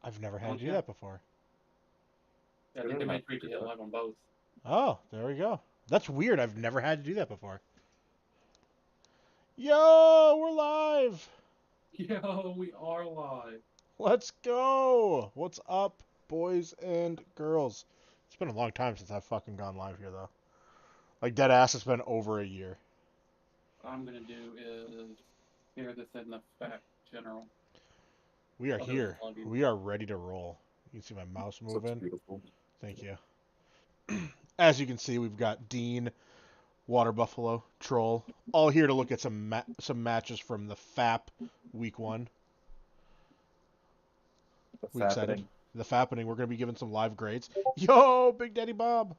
I've never had you do that before. Yeah, I think they made 3 to hit live on both. Oh, there we go. That's weird. I've never had you do that before. Yo, we're live. Yo, we are live. Let's go. What's up, boys and girls? It's been a long time since I've fucking gone live here, though. Like, dead ass, it's been over a year. What I'm gonna do is hear this in the FAP general. We are I'll do it here. with all of you. We are ready to roll. You can see my mouse Looks moving. beautiful. Thank you. As you can see, we've got Deen, Water Buffalo, Troll, all here to look at some matches from the FAP Week 1. What's We excited. happening? The FAPpening, we're going to be giving some live grades. Yo, Big Daddy Bob.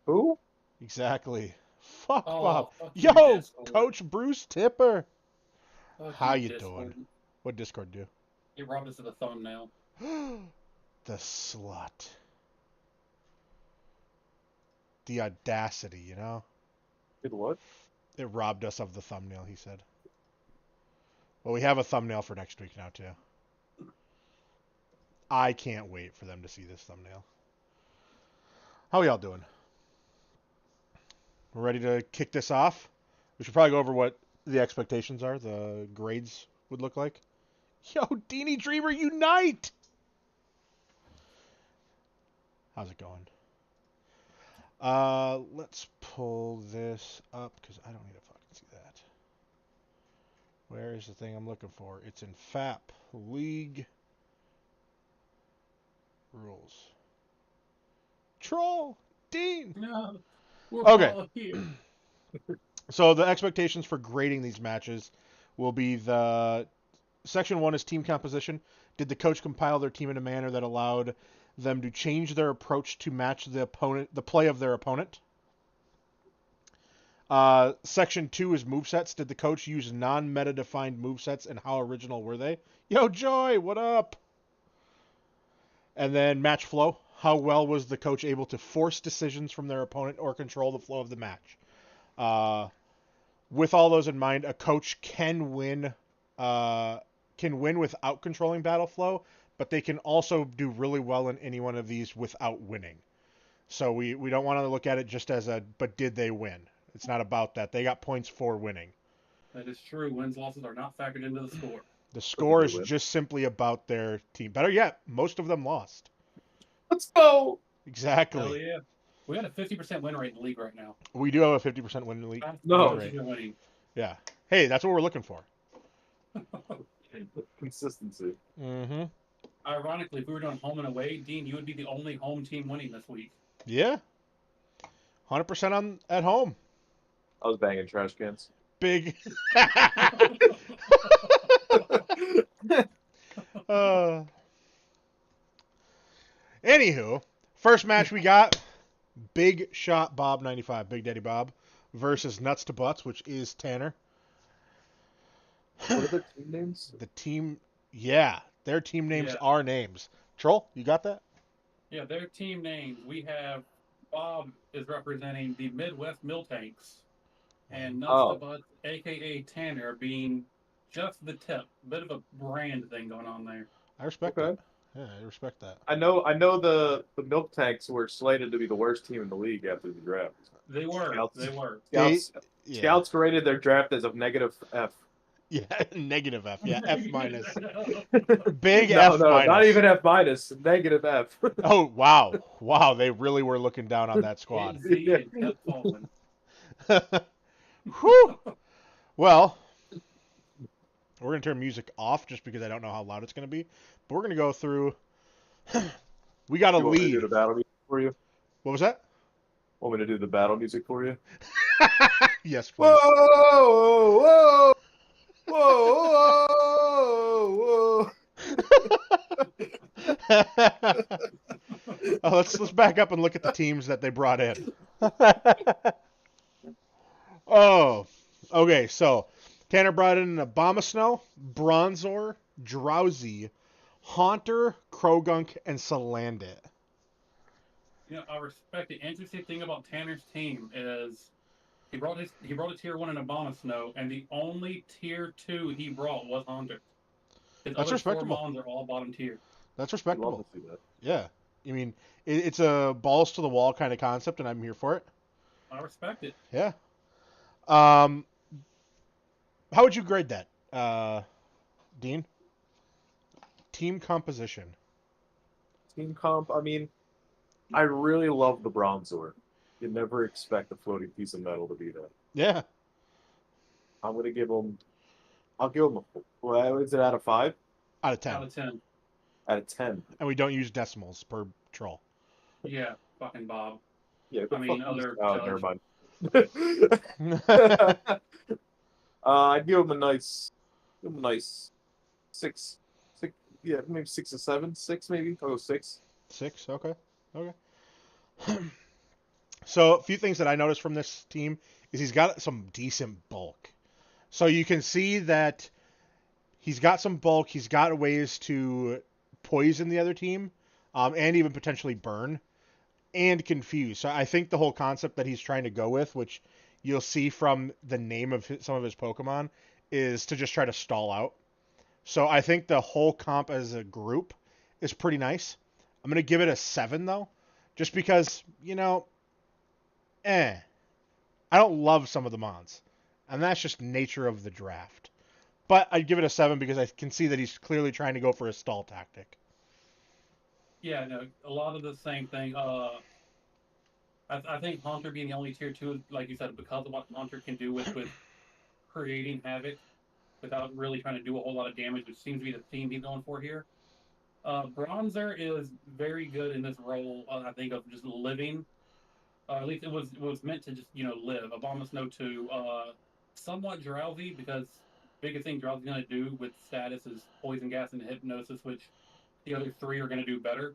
Who? Exactly. Fuck Bob. Oh, fuck you, Yo, Discord. Coach Bruce Tipper. Fuck How you Discord. doing? What Discord do? It robbed us of the thumbnail. The slut. The audacity, you know? Did what? It robbed us of the thumbnail, he said. Well, we have a thumbnail for next week now, too. I can't wait for them to see this thumbnail. How are y'all doing? We're ready to kick this off? We should probably go over what the expectations are, the grades would look like. Yo, Deenie Dreamer, unite! How's it going? Let's pull this up, because I don't need to fucking see that. Where is the thing I'm looking for? It's in FAP. League rules. Troll! Deen! No, we're Okay. all here. So the expectations for grading these matches will be the section 1 is team composition. Did the coach compile their team in a manner that allowed them to change their approach to match the play of their opponent? Section 2 is movesets. Did the coach use non-meta defined movesets, and how original were they? Yo, Joy, what up? And then match flow. How well was the coach able to force decisions from their opponent or control the flow of the match? With all those in mind, a coach can win without controlling battle flow, but they can also do really well in any one of these without winning. So we don't want to look at it just as but did they win? It's not about that. They got points for winning. That is true. Wins, losses are not factored into the score. The But score did is they win? just simply about their team. Better yet, most of them lost. Let's go. Hell Exactly. yeah. We got a 50% win rate in the league right now. We do have a 50% win rate. No. rate. Winning. Yeah. Hey, that's what we're looking for. Consistency. Mm-hmm. Ironically, if we were doing home and away, Dean, you would be the only home team winning this week. Yeah. 100% at home. I was banging trash cans. Big. Anywho, first match we got Big Shot Bob 95, Big Daddy Bob, versus Nuts to Butts, which is Tanner. What are their team names? The team, yeah, their team names Yeah. are names. Troll, you got that? Yeah, their team names. We have Bob is representing the Midwest Mill Tanks, and Nuts to Butts, aka Tanner, being just the tip. Bit of a brand thing going on there. I respect Okay. that. Yeah, I respect that. I know the milk tanks were slated to be the worst team in the league after the draft. They were. Scouts. They were. Yeah. Scouts rated their draft as of -F. Yeah, negative F. Yeah, F minus. Big No, F no, minus. not even F minus. -F. Oh, wow. Wow, they really were looking down on that squad. Z and kept falling. Whew. Well, we're going to turn music off just because I don't know how loud it's going to be. But we're going to go through. We got a You want me to lead. do the battle music for you? What was that? Want me to do the battle music for you? Yes, please. Whoa, whoa, whoa, Oh, let's back up and look at the teams that they brought in. Oh, okay. So Tanner brought in an Abomasnow, Bronzor, Drowsy, Haunter, Krogunk, and Salandit. You know, I respect the interesting thing about Tanner's team is he brought a tier 1 in Abomasnow, and the only tier 2 he brought was Haunter. His That's other four respectable. mons are all bottom tier. That's I'd respectable. love to see that. Yeah. I mean, it's a balls to the wall kind of concept, and I'm here for it. I respect it. Yeah. How would you grade that, Dean? Team composition. Team comp, I mean, I really love the Bronzor. You never expect a floating piece of metal to be there. Yeah. I'm gonna give him. I'll give him a. Well, is it out of 5? Out of 10. Out of 10. Out of 10. And we don't use decimals per troll. Yeah, fucking Bob. Yeah. I mean, other Never judge. mind. I'd give him a nice. Give him a nice 6. 6. Yeah, maybe 6 or 7. 6 maybe. I'll go 6. 6. Okay. Okay. So a few things that I noticed from this team is he's got some decent bulk. So you can see that he's got some bulk. He's got ways to poison the other team, and even potentially burn and confuse. So I think the whole concept that he's trying to go with, which you'll see from the name of some of his Pokemon, is to just try to stall out. So I think the whole comp as a group is pretty nice. I'm gonna give it a 7 though, just because I don't love some of the mons, and that's just nature of the draft. But I'd give it a 7 because I can see that he's clearly trying to go for a stall tactic. Yeah, no, a lot of the same thing. I think Haunter being the only tier 2, like you said, because of what Haunter can do with creating havoc without really trying to do a whole lot of damage, which seems to be the theme he's going for here. Bronzer is very good in this role, I think, of just living. At least it was meant to just, live. Abominus No 2, somewhat drowsy, because biggest thing Drowsy's going to do with status is Poison Gas and Hypnosis, which the other 3 are going to do better.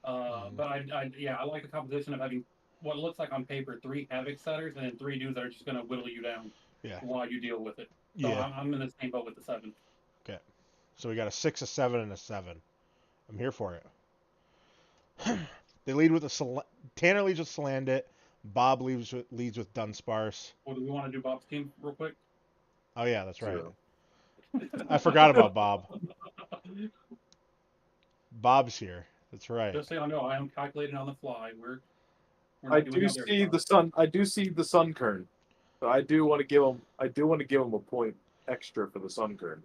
But I like the composition of having what looks like on paper 3 Havoc setters and then 3 dudes that are just going to whittle you down while you deal with it. So Yeah. I'm in the same boat with the 7. Okay. So we got a 6, a 7, and a 7. I'm here for it. They lead with Tanner leads with Salandit. Bob leads with Dunsparce. Well, do we want to do Bob's team real quick? Oh yeah, that's right. 0. I forgot about Bob. Bob's here. That's right. Just so you know, I am calculating on the fly. We're I do see the sun. I do see the sun kern. So I do want to give him. I do want to give him a point extra for the sun kern.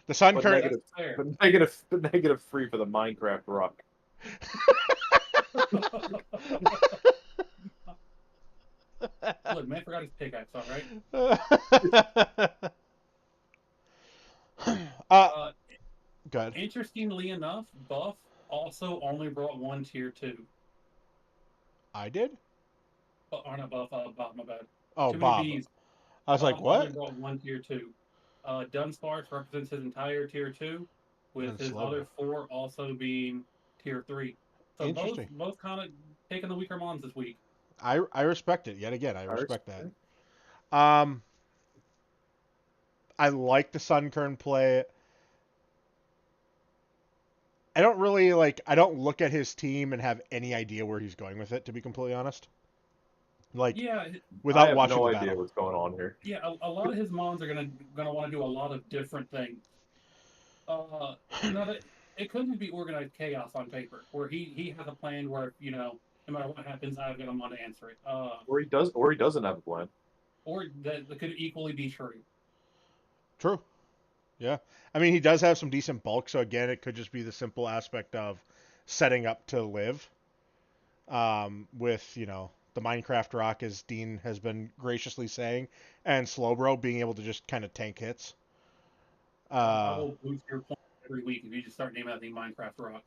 The sun But kern. but negative 3 for the Minecraft rock. Look, man forgot his pickaxe, all right? Good. Interestingly enough, Buff also only brought 1 tier 2. I did? Or not Buff, Bob, my bad. Oh, Too Bob. many Bs. I was Bob like, what? only brought 1 tier 2. Dunsparce represents his entire tier 2, with his other 4 also being tier 3. So both kind of taking the weaker mons this week. I respect it. Yet again, I respect that. I like the Sunkern play. I don't really I don't look at his team and have any idea where he's going with it, to be completely honest. Without I have watching no the idea battle. what's going on here. Yeah, a lot of his mons are gonna want to do a lot of different things. It couldn't be organized chaos on paper, where he has a plan where no matter what happens, I've got a mon to answer it. Or he doesn't have a plan. Or that could equally be true. True. Yeah. I mean, he does have some decent bulk, so again, it could just be the simple aspect of setting up to live. With, the Minecraft rock, as Deen has been graciously saying, and Slowbro being able to just kind of tank hits. I will boost your point every week if you just start naming that thing Minecraft rock.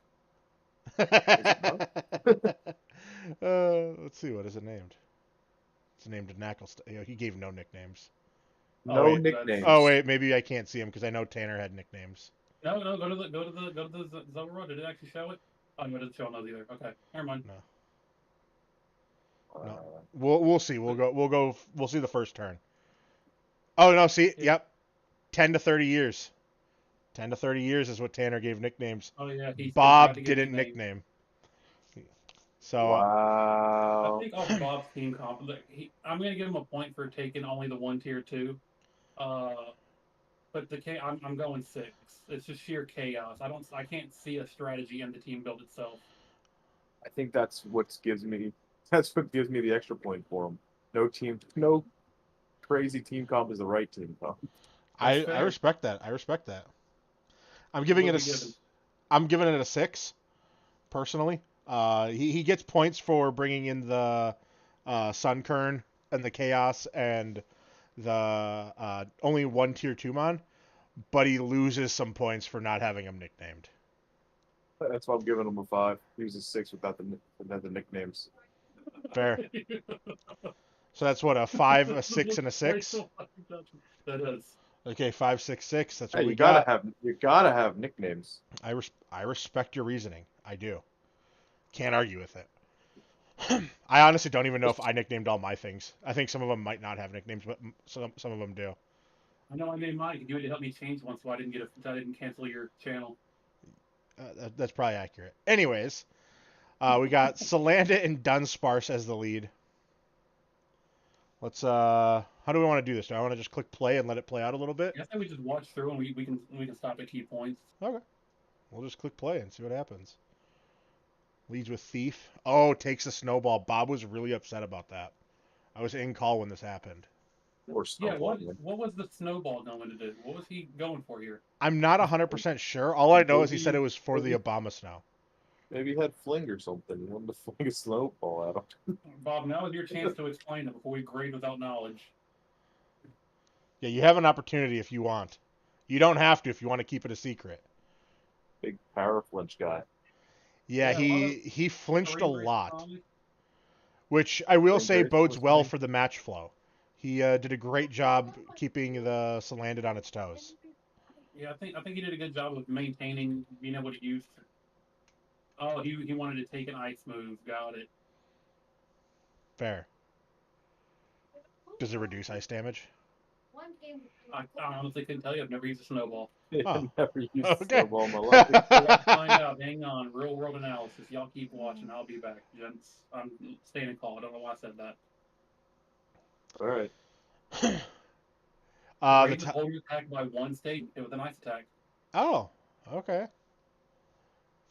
Let's see, what is it named? It's named Knackle. He gave no nicknames. No nicknames. Oh wait, maybe I can't see him because I know Tanner had nicknames. No, go to the Zelda Road. Did it actually show it? Oh, no, it didn't show those either. Okay, never mind. No. We'll see. We'll see the first turn. Oh no, see, yep. 10 to 30 years. 10 to 30 years is what Tanner gave nicknames. Oh yeah, Bob didn't nickname. So wow. I think off Bob's team comp, I'm gonna give him a point for taking only the 1 tier 2. But I'm going 6. It's just sheer chaos. I can't see a strategy in the team build itself. I think that's what gives me the extra point for him. No crazy team comp is the right team comp. I respect that. I respect that. I'm giving it a 6 personally. He gets points for bringing in the Sunkern and the Chaos and the only one tier 2 mon, but he loses some points for not having him nicknamed. That's why I'm giving him a 5. He was a 6 without the nicknames. Fair. So that's what, a 5, a 6, and a 6? That is. Okay, 5, 6, 6. That's what Hey, we got. You gotta have nicknames. I respect your reasoning. I do. Can't argue with it. I honestly don't even know if I nicknamed all my things. I think some of them might not have nicknames, but some of them do. I know I named mine. You had to help me change one, so I didn't cancel your channel. That's probably accurate. Anyways, we got Solanda and Dunsparce as the lead. Let's how do we want to do this? Do I want to just click play and let it play out a little bit? I think we just watch through and we can stop at key points. Okay. We'll just click play and see what happens. Leads with Thief. Oh, takes a snowball. Bob was really upset about that. I was in call when this happened. Or snowball. Yeah, what was the snowball going to do? What was he going for here? I'm not 100% sure. All I know is he said it was for the Obama snow. Maybe he had fling or something. He wanted to fling a snowball at him. Bob, now is your chance to explain it before we grade without knowledge. Yeah, you have an opportunity if you want. You don't have to if you want to keep it a secret. Big power flinch guy. Yeah, he flinched a lot. Which I will say bodes well for the match flow. He did a great job keeping the Salandit on its toes. Yeah, I think he did a good job of maintaining, being able to use. Oh, he wanted to take an ice move. Got it. Fair. Does it reduce ice damage? I honestly couldn't tell you. I've never used a snowball. Oh. I've never used a Okay. snowball in my life. Let's find out. Hang on. Real world analysis. Y'all keep watching. I'll be back, gents. I'm staying in call. I don't know why I said that. All right. The hold your attack by 1 state with an ice attack. Oh, okay.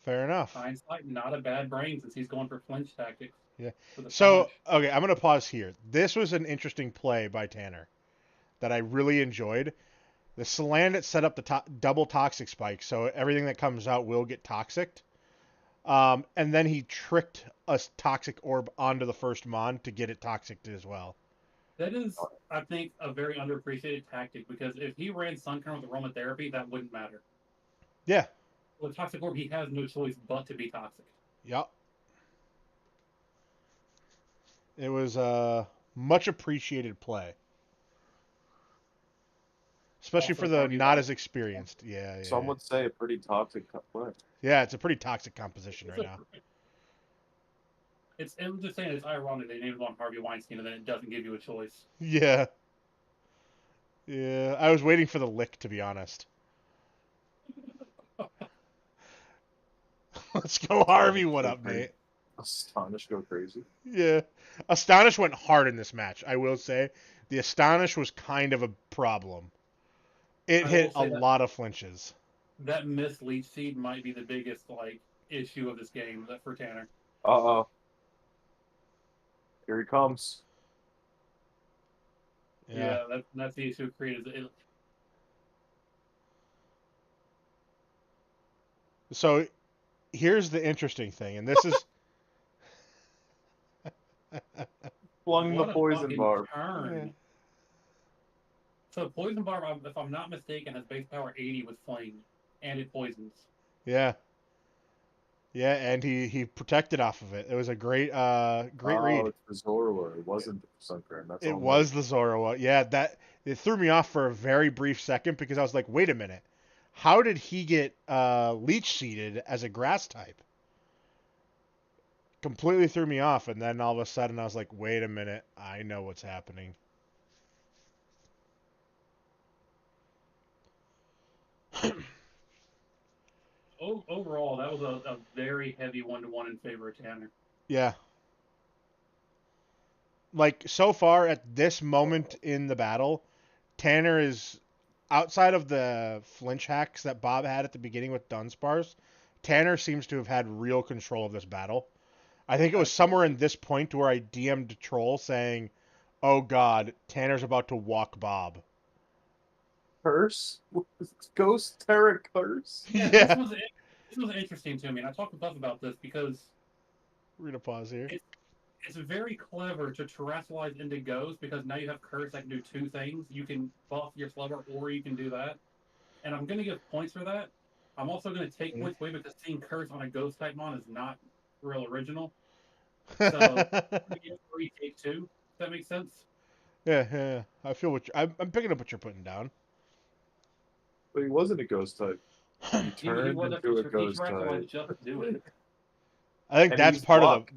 Fair enough. Hindsight, not a bad brain since he's going for flinch tactics. Yeah. So, okay, I'm going to pause here. This was an interesting play by Tanner that I really enjoyed. The Salandit set up the double toxic spike, so everything that comes out will get toxicked. And then he tricked a toxic orb onto the first mon to get it toxicked as well. That is, I think, a very underappreciated tactic because if he ran Sunkern with aromatherapy, that wouldn't matter. Yeah. With Toxic Orb, he has no choice but to be toxic. Yep. It was a much appreciated play. Especially for the not as experienced. Yeah. Some would say a pretty toxic play. Yeah, it's a pretty toxic composition right now. I'm just saying it's ironic they named him on Harvey Weinstein and then it doesn't give you a choice. Yeah. Yeah, I was waiting for the lick, to be honest. Let's go, Harvey. What up, Nate? Astonish go crazy. Yeah. Astonish went hard in this match, I will say. The Astonish was kind of a problem. It hit a lot of flinches. That missed leech seed might be the biggest issue of this game for Tanner. Uh-oh. Here he comes. Yeah, that's the issue created. So here's the interesting thing, and this is flung the poison barb. Yeah. So poison barb, if I'm not mistaken, has base power 80 with flame, and it poisons. Yeah. Yeah, and he protected off of it. It was a great read. It's the Zorua. It wasn't the Sunkern. It was the Zorua. Yeah, it threw me off for a very brief second because I was like, wait a minute. How did he get leech seeded as a grass type? Completely threw me off, and then all of a sudden I was like, wait a minute. I know what's happening. Overall, that was a very heavy 1-to-1 in favor of Tanner. Yeah. So far at this moment in the battle, Tanner is, outside of the flinch hacks that Bob had at the beginning with Dunsparce, Tanner seems to have had real control of this battle. I think it was somewhere in this point where I DM'd Troll saying, "Oh God, Tanner's about to walk Bob." Curse? Ghost Terra curse? Yeah, Yeah. this was interesting to me, and I talked with Buff about this because We're gonna pause here. it's very clever to terrestrialize into Ghost because now you have Curse that can do two things. You can buff your Slugger, or you can do that. And I'm going to give points for that. I'm also going to take points away because seeing Curse on a Ghost type mon is not real original. So, I'm going to give 3, take 2. Does that make sense? Yeah. I feel what I'm picking up what you're putting down. But he wasn't a ghost type. He turned into a ghost type. Just do it. I think And that's he's part blocked.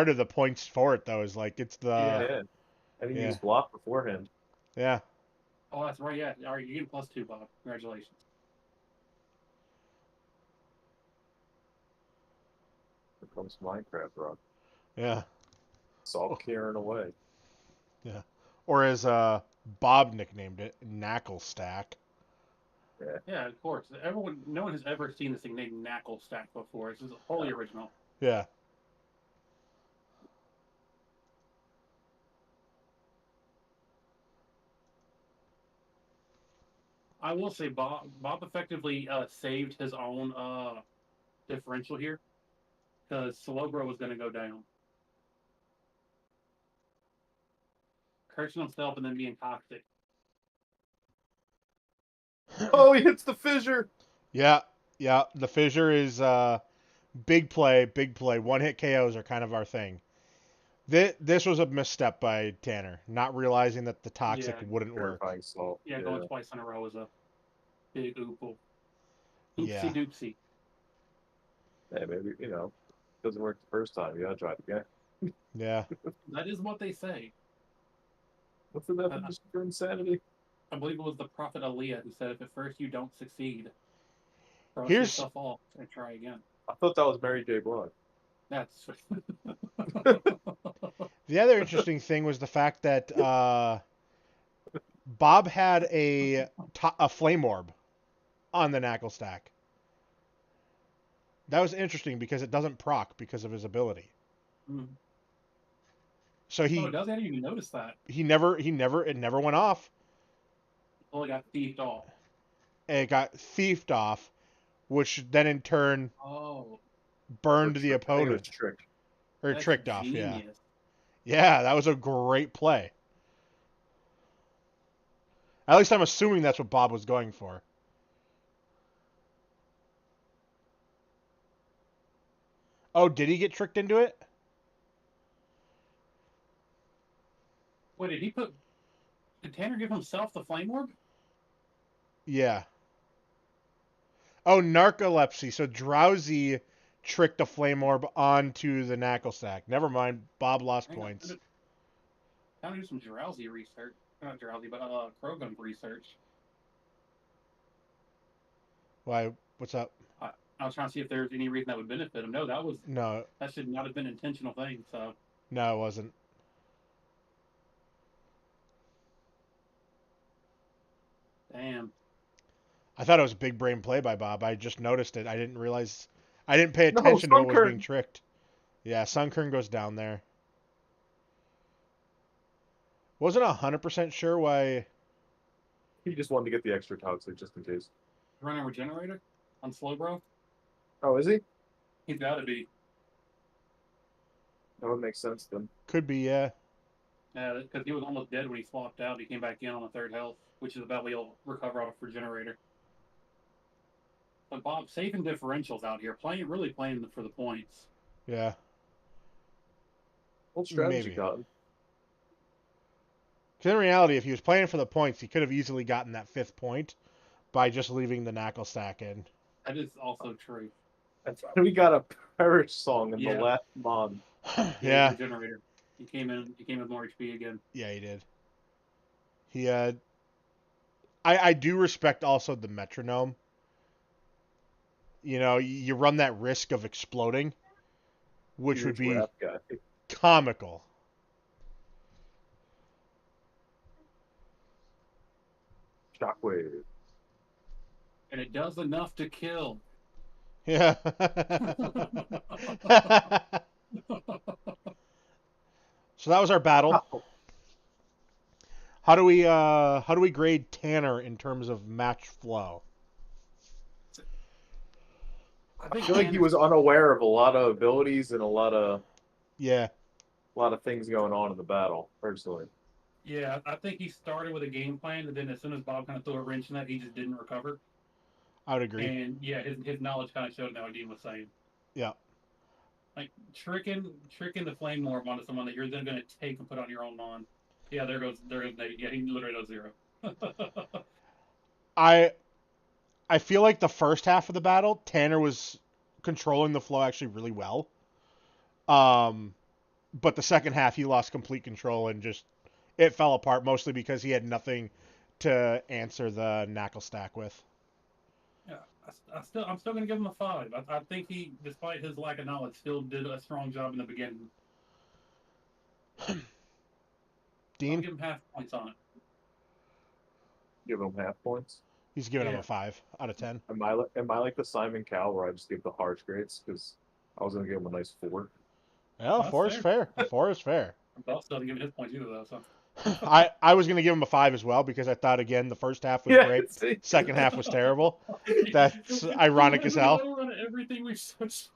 of the points for it though. Is like it's the Yeah. And he used block beforehand. yeah. Oh, that's right. Yeah. All right, you get +2, Bob. Congratulations. Here comes Minecraft Rock. Yeah. It's all clearing away. Yeah. Or as Bob nicknamed it, Knackle Stack. Yeah, of course. No one has ever seen this thing named Knackle Stack before. This is wholly original. Yeah. I will say Bob effectively saved his own differential here because Slowbro was going to go down. Cursing himself and then being toxic. Oh, he hits the fissure. Yeah. The fissure is big play. One hit KOs are kind of our thing. This was a misstep by Tanner, not realizing that the toxic wouldn't work. Salt. Yeah, going twice in a row was a big oopsie Yeah. doopsie. Hey, maybe, doesn't work the first time. You gotta try it again. Yeah. That is what they say. What's the definition for insanity? I believe it was the Prophet Aliyah who said, if at first you don't succeed, brush Here's- yourself off and try again. I thought that was Mary J. Blige. That's The other interesting thing was the fact that Bob had a flame orb on the Knackle Stack. That was interesting because it doesn't proc because of his ability. Mm. So he Oh, it does. I didn't even notice that. it never went off. Oh, it got thieved off. And it got thieved off, which then in turn burned the opponent. Tricked. Or That's tricked off, genius. yeah. Yeah, that was a great play. At least I'm assuming that's what Bob was going for. Oh, did he get tricked into it? Wait, did Tanner give himself the flame orb? Yeah. Oh, narcolepsy. So Drowsy tricked a flame orb onto the Knackle Stack. Never mind. Bob lost points. Time to do some drowsy research. Not drowsy, but Krogan research. Why? What's up? I was trying to see if there was any reason that would benefit him. No, that should not have been an intentional thing. So no, it wasn't. Damn. I thought it was a big brain play by Bob. I just noticed it. I didn't realize. I didn't pay attention to what was being tricked. Yeah, Sunkern goes down there. Wasn't 100% sure why. He just wanted to get the extra toxic just in case. Running Regenerator on Slowbro? Oh, is he? He's got to be. That would make sense then. Could be, yeah. Yeah, because he was almost dead when he swapped out. He came back in on the 3rd health, which is about what he'll recover off Regenerator. But Bob, saving differentials out here, really playing for the points. Yeah. What strategy Maybe. got him? Because in reality, if he was playing for the points, he could have easily gotten that 5th point by just leaving the Knackle Stack in. That is also true. We got a Perish song in the last mod. Yeah. Regenerator. He came in with more HP again. Yeah, he did. He I do respect also the metronome. You know, you run that risk of exploding, which would be comical. Shockwave. And it does enough to kill. Yeah. So that was our battle. How do we grade Tanner in terms of match flow? I feel like he was unaware of a lot of abilities and a lot of things going on in the battle, personally. Yeah, I think he started with a game plan, and then as soon as Bob kind of threw a wrench in that, he just didn't recover. I would agree. And yeah, his knowledge kind of showed now what Dean was saying. Yeah. Like tricking the flame orb onto someone that you're then going to take and put on your own mon. Yeah, there goes Nate. Yeah, he literally does 0. I feel like the first half of the battle, Tanner was controlling the flow actually really well. But the second half, he lost complete control and just it fell apart mostly because he had nothing to answer the knackle stack with. Yeah, I'm still going to give him a 5. I think he, despite his lack of knowledge, still did a strong job in the beginning. Dean? I'll give him half points on it. Give him half points. He's giving him a 5 out of 10. Am I like the Simon Cowell where I just give the harsh grades because I was gonna give him a nice 4. Yeah, 4 is fair. 4 is fair. Bell still didn't give his points either though. So. I was gonna give him a 5 as well because I thought again the first half was great, second half was terrible. That's ironic as hell. Everything we've said so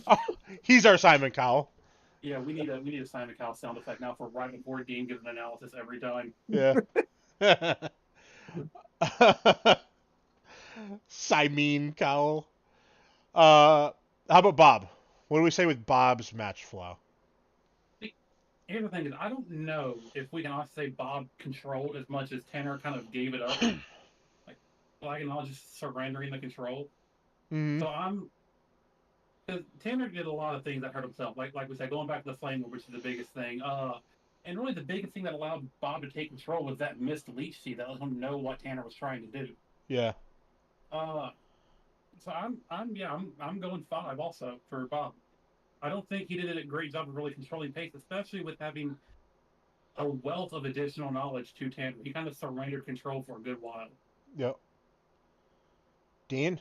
oh, he's our Simon Cowell. Yeah, we need a Simon Cowell sound effect now for right before Dean gives an analysis every time. Yeah. Simon Cowell. How about Bob? What do we say with Bob's match flow? Here's the thing: is I don't know if we can honestly say Bob controlled as much as Tanner kind of gave it up. Like and all just surrendering the control. Mm-hmm. So Tanner did a lot of things that hurt himself. Like we said, going back to the flame, which is the biggest thing. And really the biggest thing that allowed Bob to take control was that missed leech seed that let him know what Tanner was trying to do. Yeah. So I'm going 5 also for Bob. I don't think he did a great job of really controlling pace, especially with having a wealth of additional knowledge to Tanner. He kind of surrendered control for a good while. Yep. Dean?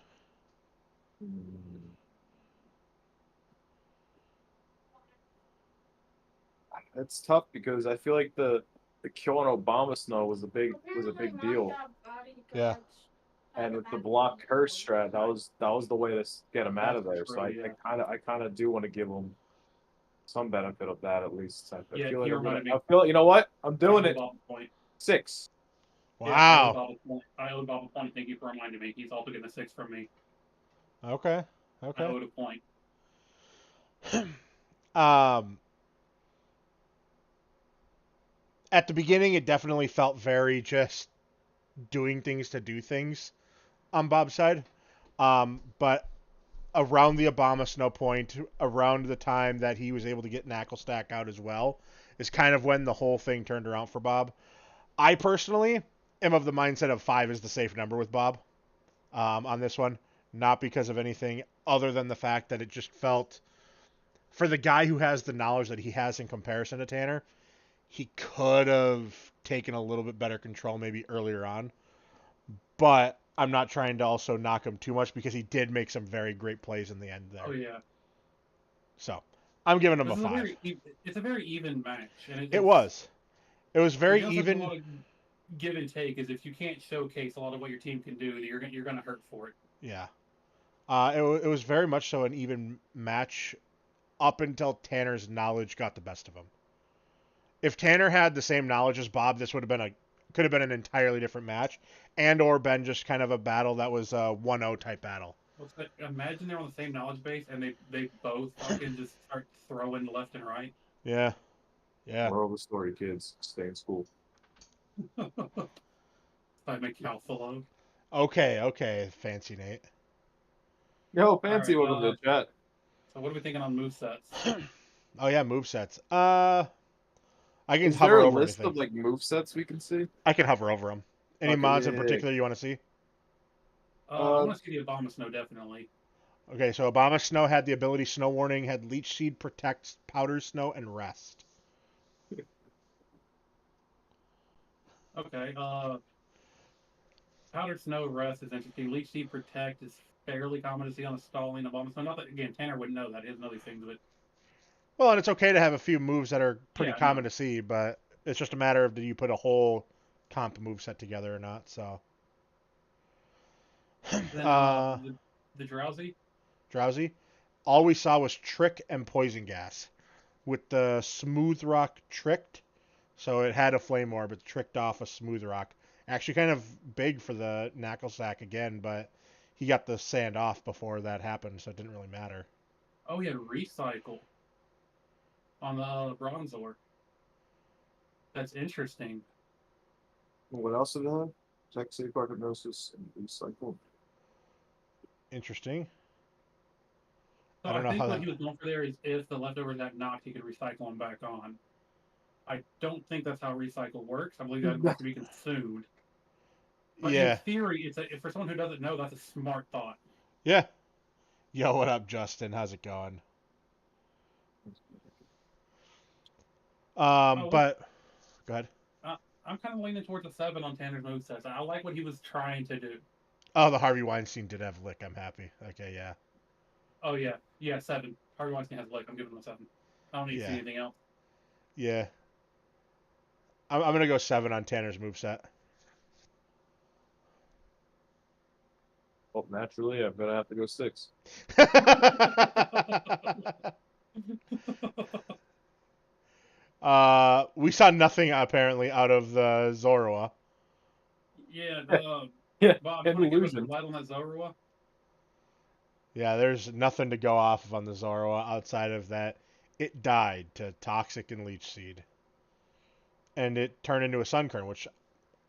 It's tough because I feel like the killing Obama Snow was a big deal. Yeah. And with the block curse strat, that was the way to get him out of there. So I kind of do want to give him some benefit of that at least. I feel like you know what? I'm doing it. 6. Wow. Yeah, I owe Bob a point. Thank you for reminding me. He's also getting a 6 from me. Okay. I owed a point. At the beginning, it definitely felt very just doing things to do things on Bob's side. But around the Obama Snow point, around the time that he was able to get Knackle Stack out as well, is kind of when the whole thing turned around for Bob. I personally am of the mindset of 5 is the safe number with Bob on this one. Not because of anything other than the fact that it just felt, for the guy who has the knowledge that he has in comparison to Tanner, he could have taken a little bit better control maybe earlier on. But I'm not trying to also knock him too much because he did make some very great plays in the end there. Oh, yeah. So I'm giving him a 5. It's a very even match. And it was. It was very even. A lot of give and take is if you can't showcase a lot of what your team can do, you're going to hurt for it. Yeah. It was very much so an even match up until Tanner's knowledge got the best of him. If Tanner had the same knowledge as Bob, this could have been an entirely different match, and or been just kind of a battle that was a 1-0 type battle. Imagine they're on the same knowledge base and they both fucking just start throwing left and right. Yeah. Yeah. Moral of the story, kids, stay in school. By McCalfalo. Okay, Fancy Nate. Yo, Fancy, welcome to the chat. So what are we thinking on movesets? Oh yeah, movesets. I can Is hover there a over list anything. of like movesets we can see? I can hover over them. Any mods in particular you want to see? I want to see the Obama Snow, definitely. Okay, so Obama Snow had the ability Snow Warning, had Leech Seed, Protect, Powder Snow, and Rest. Okay. Powdered Snow Rest is interesting. Leech Seed Protect is fairly common to see on a stalling of almost. Not that again, Tanner wouldn't know that. He doesn't know these things, but Well, and it's okay to have a few moves that are pretty yeah, common no. to see, but it's just a matter of do you put a whole comp move set together or not. So, Then uh, the Drowsy. Drowsy, all we saw was Trick and Poison Gas with the Smooth Rock tricked. So it had a Flame Orb, but tricked off a Smooth Rock. Actually, kind of big for the Knuckle Sack again, but he got the sand off before that happened, so it didn't really matter. Oh, he had Recycle on the Bronzor. That's interesting. What else did it have? Toxic Hypnosis and Recycle. Interesting. So I don't I know think how what that. he was going for there is if the leftovers got knocked, he could recycle them back on. I don't think that's how recycle works. I believe that has to be consumed. But in Yeah. theory, for someone who doesn't know, that's a smart thought. Yeah. Yo, what up, Justin? How's it going? Oh, But go ahead. I'm kind of leaning towards a 7 on Tanner's movesets. I like what he was trying to do. Oh, the Harvey Weinstein did have lick. I'm happy. Okay, yeah. Oh, yeah, 7. Harvey Weinstein has lick. I'm giving him a 7. I don't need to see Yeah. anything else. Yeah. I'm gonna go 7 on Tanner's moveset. Well, naturally, I'm gonna have to go 6. We saw nothing apparently out of the Zorua. Yeah, Yeah, Bob, you an want to give us a illusion. light on that Zorua? Yeah, there's nothing to go off of on the Zorua outside of that. It died to Toxic and Leech Seed. And it turned into a Sunkern, which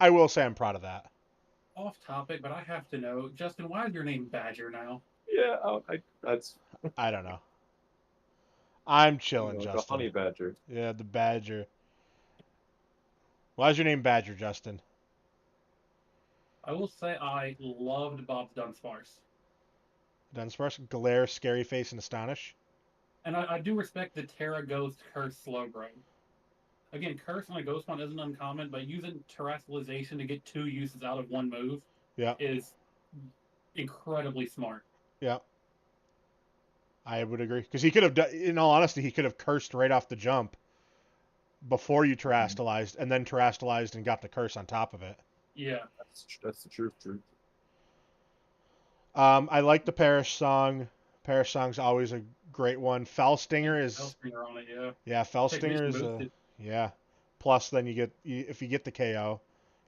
I will say I'm proud of that. Off topic, but I have to know, Justin, why is your name Badger now? Yeah, that's I don't know. I'm chilling, like a Justin. honey badger. Yeah, the Badger. Why is your name Badger, Justin? I will say I loved Bob's Dunsparce. Dunsparce, Glare, Scary Face, and Astonish. And I do respect the Terra Ghost Curse Slowbro. Again, Curse on a Ghost one isn't uncommon, but using Terrestrialization to get 2 uses out of 1 move Yeah, is incredibly smart. yeah. I would agree. Because he could have, in all honesty, he could have cursed right off the jump before you terastallized, and then terastallized and got the curse on top of it. Yeah. That's the truth. I like the Parish song. Parish song's always a great one. Fell Stinger is Hellstinger on it, yeah. yeah. Fell Stinger Technician is boosted. yeah. Plus, then you get if you get the KO,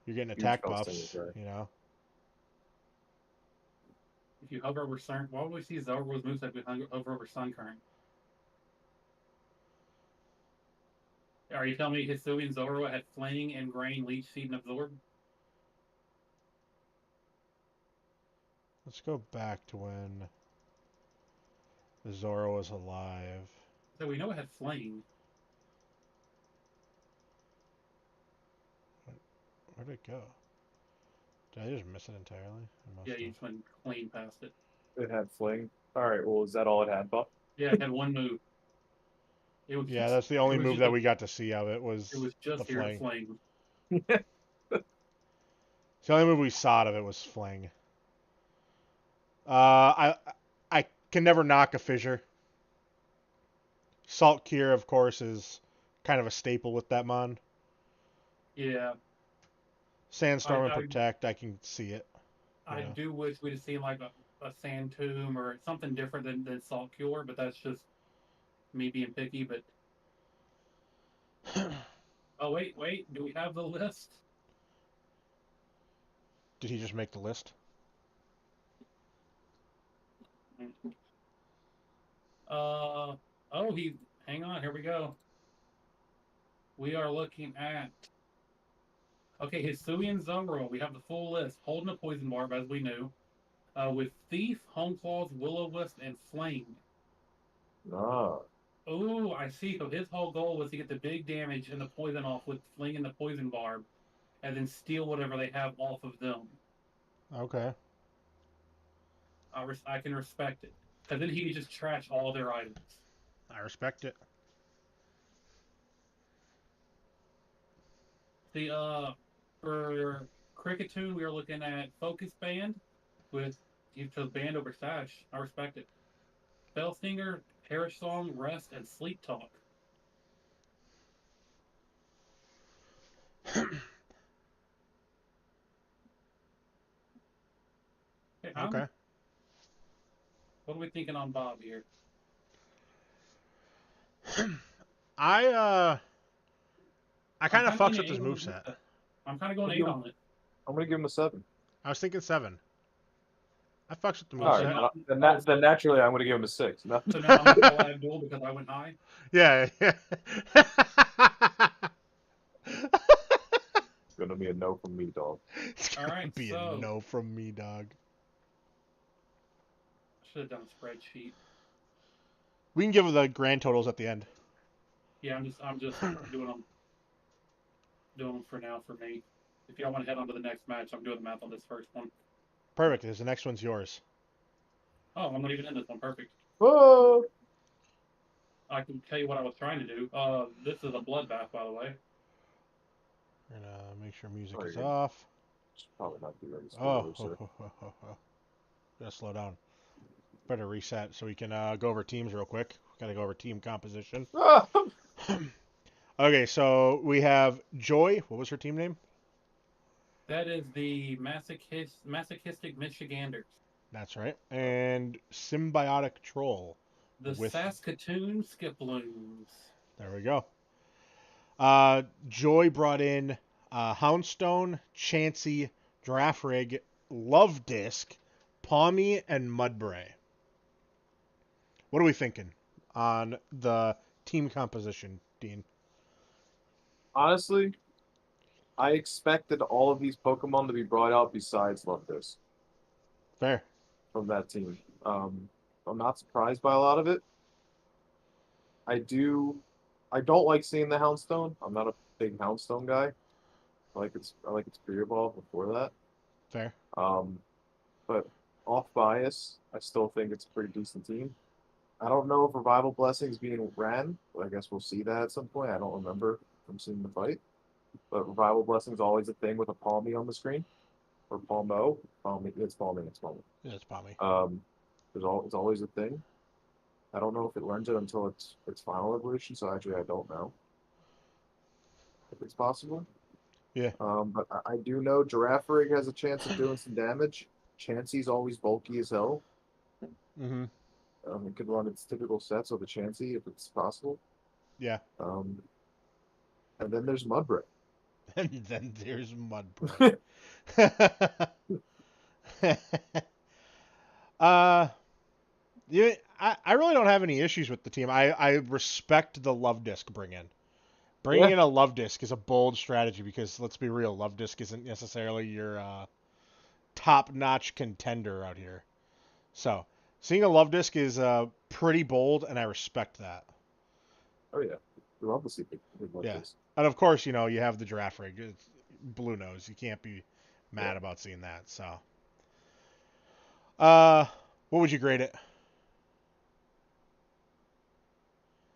you're getting attack Huge buffs. Right. You know. If you hover over Sun, why would we see Zorro's moveset if we hover over Sunkern? Are you telling me Hisui and Zorro had Fling, Ingrain, Leech Seed, and Absorb? Let's go back to when Zoro was alive. So we know it had Fling. Where'd it go? Did I just miss it entirely? Yeah, you just went clean past it. It had fling. All right. Well, is that all it had, Buck? Yeah, it had 1 move. It was Yeah, that's the only move that we got to see of it was it was just the here fling. Fling. The only move we saw of it was fling. I can never knock a fissure. Salt Cure, of course, is kind of a staple with that mon. Yeah. Sandstorm and Protect, I can see it. I do wish we'd have seen like a Sand Tomb or something different than Salt Cure, but that's just me being picky. But oh wait, do we have the list? Did he just make the list? Oh, hang on, here we go. We are looking at okay, Hisui and Zorro. We have the full list. Holding a Poison Barb, as we knew. With Thief, Home Claws, Will-O-Wisp, and Flame. Ah. Oh, I see. So his whole goal was to get the big damage and the poison off with Fling and the Poison Barb, and then steal whatever they have off of them. Okay. I can respect it. Because then he can just trash all their items. I respect it. The For Cricketune, we are looking at Focus Band with you chose band over Sash. I respect it. Bellstinger, Parish Song, Rest, and Sleep Talk. Okay. What are we thinking on Bob here? I kind of fucks with his moveset. I'm kind of going 8 on it. I'm going to give him a 7. I was thinking 7. I fucks with the moveset. moveset. Then naturally, I'm going to give him a 6. No. So now I'm going to go duel because I went high? Yeah. It's going to be a no from me, dog. It's going to be a no from me, dog. Should have done a spreadsheet. We can give the grand totals at the end. Yeah, I'm just doing them for now for me. If y'all want to head on to the next match, I'm doing the math on this first one. Perfect, because the next one's yours. Oh, I'm not even in this one. Perfect. Whoa! I can tell you what I was trying to do. This is a bloodbath, by the way. We're gonna make sure music is off. Probably not be ready. Gotta slow down. Better reset so we can go over teams real quick. Gotta go over team composition. Okay, so we have Joy. What was her team name? That is the Masochistic Michiganders. That's right. And Symbiotic Troll. The Saskatoon Skiploons. There we go. Joy brought in Houndstone, Chansey, Giraffe Rig, Love Disc, Palmy, and Mudbray. What are we thinking on the team composition, Dean? Honestly, I expected all of these Pokemon to be brought out besides Love Disc. Fair. From that team. I'm not surprised by a lot of it. I don't like seeing the Houndstone. I'm not a big Houndstone guy. I like its Spirit Ball before that. Fair. But off bias, I still think it's a pretty decent team. I don't know if Revival Blessings being ran, but I guess we'll see that at some point. I don't remember from seeing the fight. But Revival Blessings always a thing with a Palmy on the screen. Or Palmo. It's Palmy. Yeah, it's Palmy. It's always a thing. I don't know if it learns it until its final evolution, so actually I don't know if it's possible. Yeah. But I do know Giraffe Rig has a chance of doing some damage. Chansey's always bulky as hell. Mm-hmm. It could run its typical sets with a Chansey if it's possible. Yeah. And then there's Mudbray. And then there's Mudbray. Yeah, I really don't have any issues with the team. I respect the Love Disc bringing in a Love Disc is a bold strategy because let's be real, Love Disc isn't necessarily your top-notch contender out here. So seeing a Love Disc is pretty bold, and I respect that. Oh yeah, we love to see big Love Disc. And of course, you have the Giraffe Rig. It's Blue Nose. You can't be mad about seeing that. So, what would you grade it?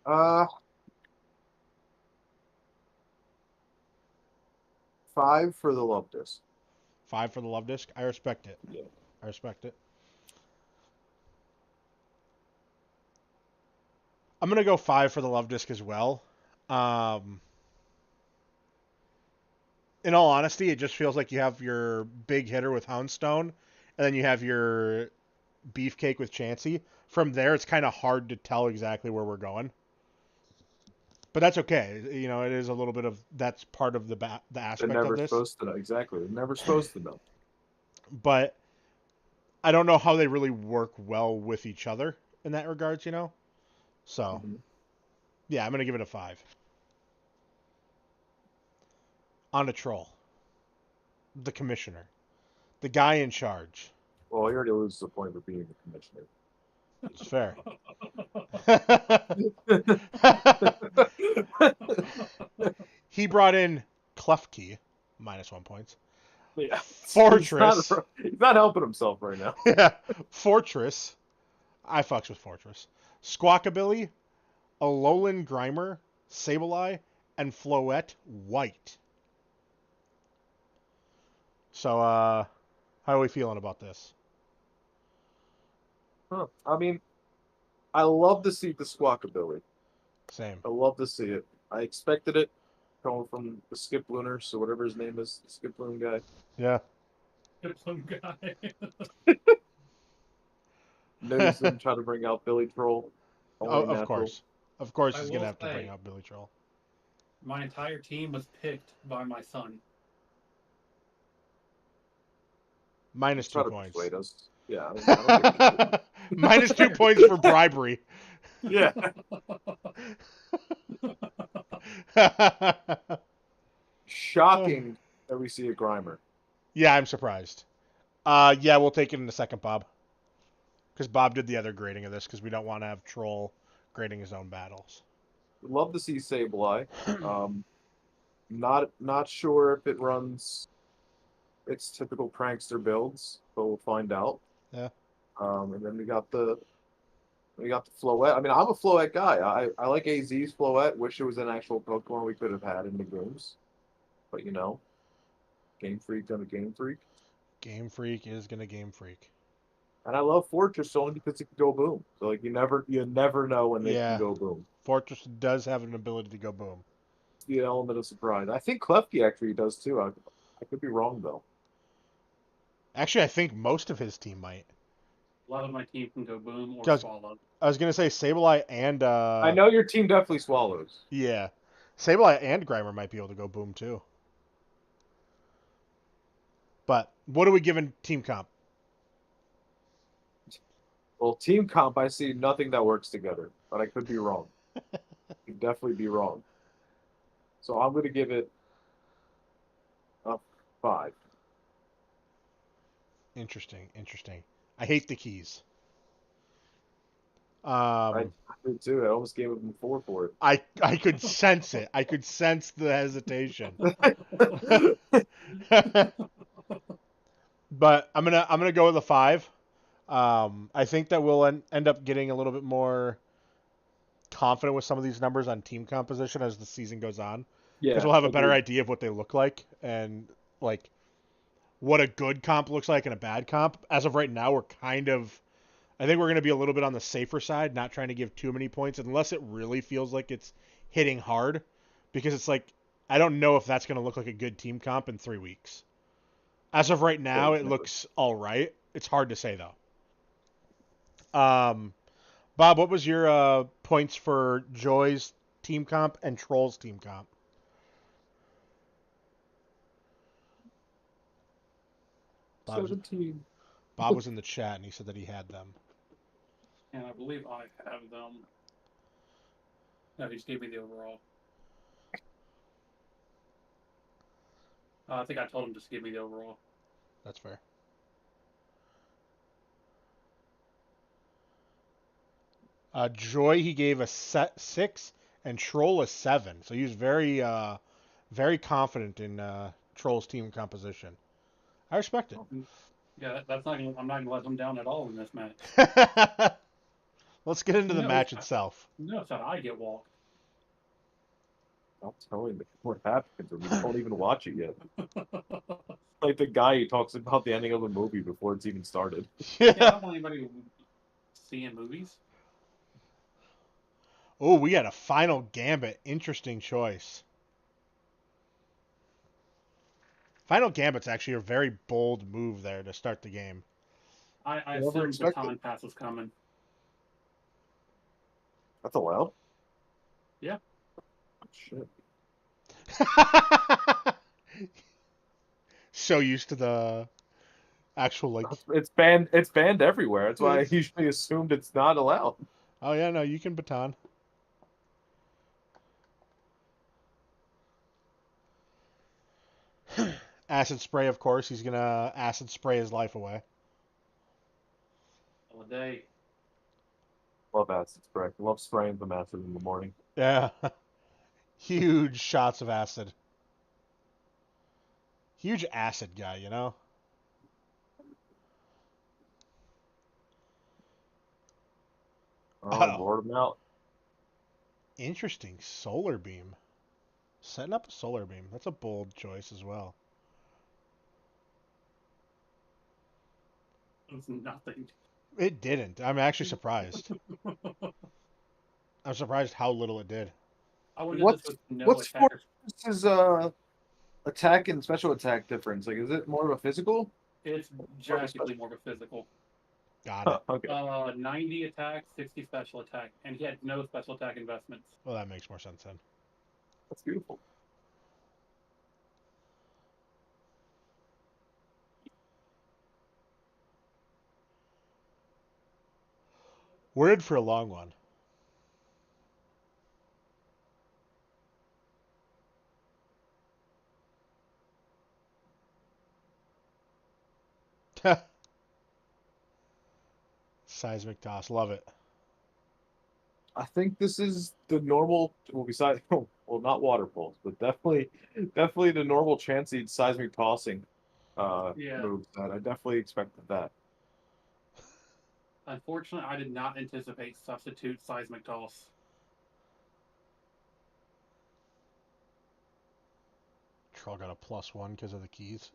5 for the Love Disc. 5 for the Love Disc? I respect it. Yeah. I respect it. I'm going to go 5 for the Love Disc as well. In all honesty, it just feels like you have your big hitter with Houndstone, and then you have your Beefcake with Chansey. From there, it's kind of hard to tell exactly where we're going. But that's okay. It is a little bit of that's part of the aspect of this. They're never supposed to know. Exactly. They're never supposed to know. But I don't know how they really work well with each other in that regards, So, yeah, I'm going to give it a 5. On a Troll. The commissioner. The guy in charge. Well, he already loses the point for being the commissioner. It's fair. He brought in Klefki, -1 points. Yeah. Fortress. He's not helping himself right now. Yeah. Fortress. I fucks with Fortress. Squawkabilly, Alolan Grimer, Sableye, and Floette White. So, how are we feeling about this? Huh. I mean, I love to see the squawkabilly. Same. I love to see it. I expected it coming from the Skip Looner, so whatever his name is, the Skip Loon guy. Yeah. Some guy. Knows them, try to bring out Billy Troll. Only Of natural. course. Of course I he's going to will have to bring say- out Billy Troll. My entire team was picked by my son. Minus Try 2 to points. persuade us. Yeah, I don't think Minus 2 points for bribery. Yeah. Shocking that we see a Grimer. Yeah, I'm surprised. Yeah, we'll take it in a second, Bob. Because Bob did the other grading of this, because we don't want to have Troll grading his own battles. Would love to see Sableye. Not sure if it runs its typical prankster builds, but we'll find out. Yeah. And then we got the Floette. I mean, I'm a Floette guy. I like AZ's Floette. Wish it was an actual Pokemon we could have had in the games. But Game Freak done a Game Freak. Game Freak is going to Game Freak. And I love Fortress only because it can go boom. So like you never know when they can go boom. Fortress does have an ability to go boom. It's the element of surprise. I think Klefki actually does too. I could be wrong though. Actually, I think most of his team might. A lot of my team can go boom or swallow. I was going to say Sableye and... I know your team definitely swallows. Yeah. Sableye and Grimer might be able to go boom too. But what are we giving team comp? Well, team comp, I see nothing that works together, but I could be wrong. Could definitely be wrong. So I'm going to give it a 5. Interesting. I hate the keys. I did too. I almost gave him a 4 for it. I could sense it. I could sense the hesitation. But I'm gonna go with a 5. I think that we'll end up getting a little bit more confident with some of these numbers on team composition as the season goes on. Yeah, because we'll have a better idea of what they look like and like what a good comp looks like and a bad comp. As of right now, I think we're going to be a little bit on the safer side, not trying to give too many points unless it really feels like it's hitting hard, because it's like I don't know if that's going to look like a good team comp in 3 weeks. As of right now, it looks all right. It's hard to say though. Bob, what was your points for Joy's team comp and Troll's team comp? Bob's, 17. Bob was in the chat and he said that he had them. And I believe I have them. No, he just gave me the overall. I think I told him just to give me the overall. That's fair. Joy, he gave a 6 and Troll a 7. So he was very, very confident in Troll's team composition. I respect it. Yeah, that's not. I'm not gonna let him down at all in this match. Let's get into the match itself. No, it's not. I get walked. I'm telling you what happens. We don't even watch it yet. Like the guy who talks about the ending of a movie before it's even started. Yeah, I don't want anybody seeing movies. Oh, we got a final gambit. Interesting choice. Final gambit's actually a very bold move there to start the game. I assumed the time pass was coming. That's allowed? Yeah. Shit. So used to the actual like it's banned everywhere. That's why I usually assumed it's not allowed. Oh yeah, no, you can baton. Acid spray, of course. He's gonna acid spray his life away. All day. Love acid spray. Love spraying the acid in the morning. Yeah. Huge shots of acid. Huge acid guy, you know? Oh, bored him out. Interesting. Solar beam. Setting up a solar beam. That's a bold choice as well. It was nothing. It didn't. I'm actually surprised. I'm surprised how little it did. I went into this with no what's attackers. Force's attack and special attack difference? Like, is it more of a physical? It's drastically more of a physical. Got it. Okay. 90 attack, 60 special attack, and he had no special attack investments. Well, that makes more sense then. That's beautiful. We're in for a long one. Seismic toss, love it. I think this is the normal. Well, besides, well, not water pulse, but definitely the normal Chansey seismic tossing move. That I definitely expected that. Unfortunately, I did not anticipate substitute seismic toss. Troll got a +1 because of the keys.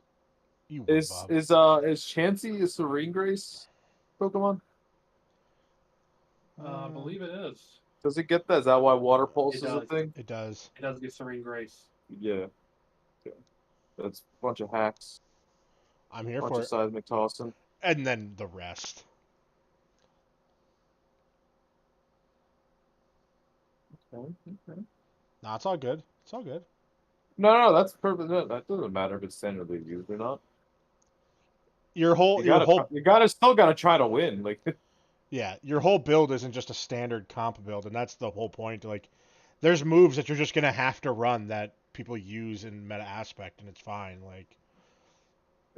Is Chansey a Serene Grace Pokemon? I believe it is. Does it get that? Is that why water pulse is a thing? It does. It does get Serene Grace. Yeah. That's a bunch of hacks. I'm here bunch for of it. Seismic tossing. And then the rest. Okay. No, it's all good. It's all good. No, that's perfect. No, that doesn't matter if it's standardly used or not. You still gotta try to win. Like, yeah, your whole build isn't just a standard comp build, and that's the whole point. Like, there's moves that you're just gonna have to run that people use in meta aspect, and it's fine. Like,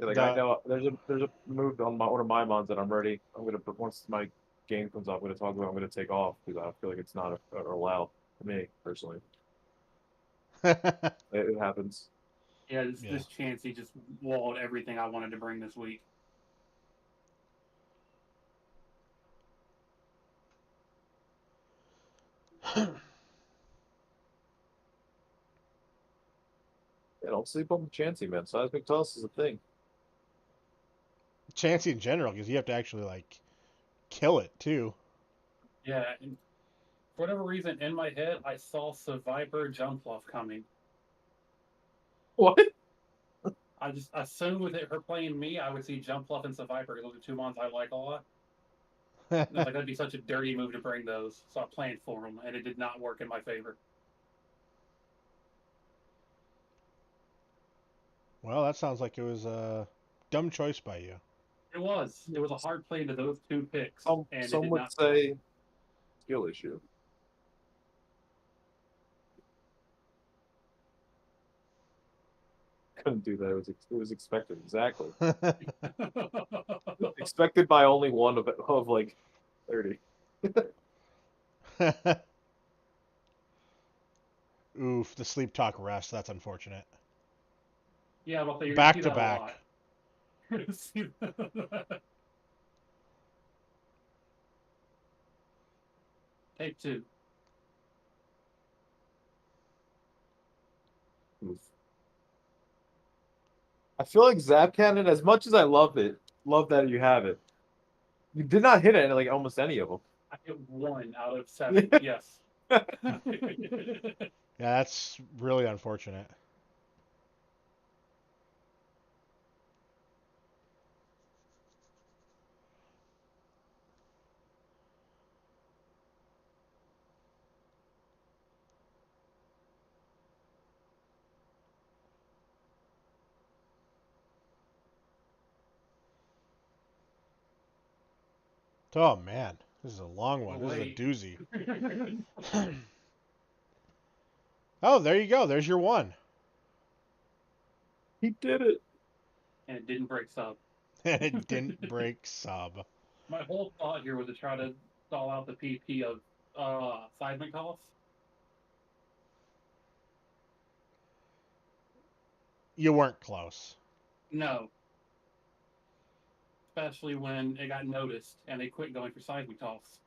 I know there's a move on one of my mons that I'm ready. Once my game comes up, I'm gonna talk about. I'm gonna take off because I feel like it's not allowed to me personally. It happens. Yeah, this chance he just walled everything I wanted to bring this week. Yeah, don't sleep on the Chansey, man. Seismic toss is a thing. Chansey in general, because you have to actually like kill it too. Yeah, and for whatever reason, in my head, I saw Survivor Jumpluff coming. What? I just assumed with her playing me, I would see Jumpluff and Survivor because those are two mons I like a lot. And it's like that'd be such a dirty move to bring those, so I planned for them, and it did not work in my favor. Well, that sounds like it was a dumb choice by you. It was. It was a hard play into those two picks. Some would say skill issue. Couldn't do that. It was expected exactly. Expected by only one of like 30. Oof, the sleep talk rest. That's unfortunate. Yeah, but you're back see to that back. A lot. Take two. Oof. I feel like Zap Cannon, as much as I love that you have it, you did not hit it like almost any of them. I hit 1 out of 7. Yes. Yeah, that's really unfortunate. Oh man, this is a long one. This is a doozy. Oh, there you go. There's your one. He did it. And it didn't break sub. And it didn't break sub. My whole thought here was to try to stall out the PP of seismic toss. You weren't close. No. Especially when it got noticed and they quit going for seismic toss.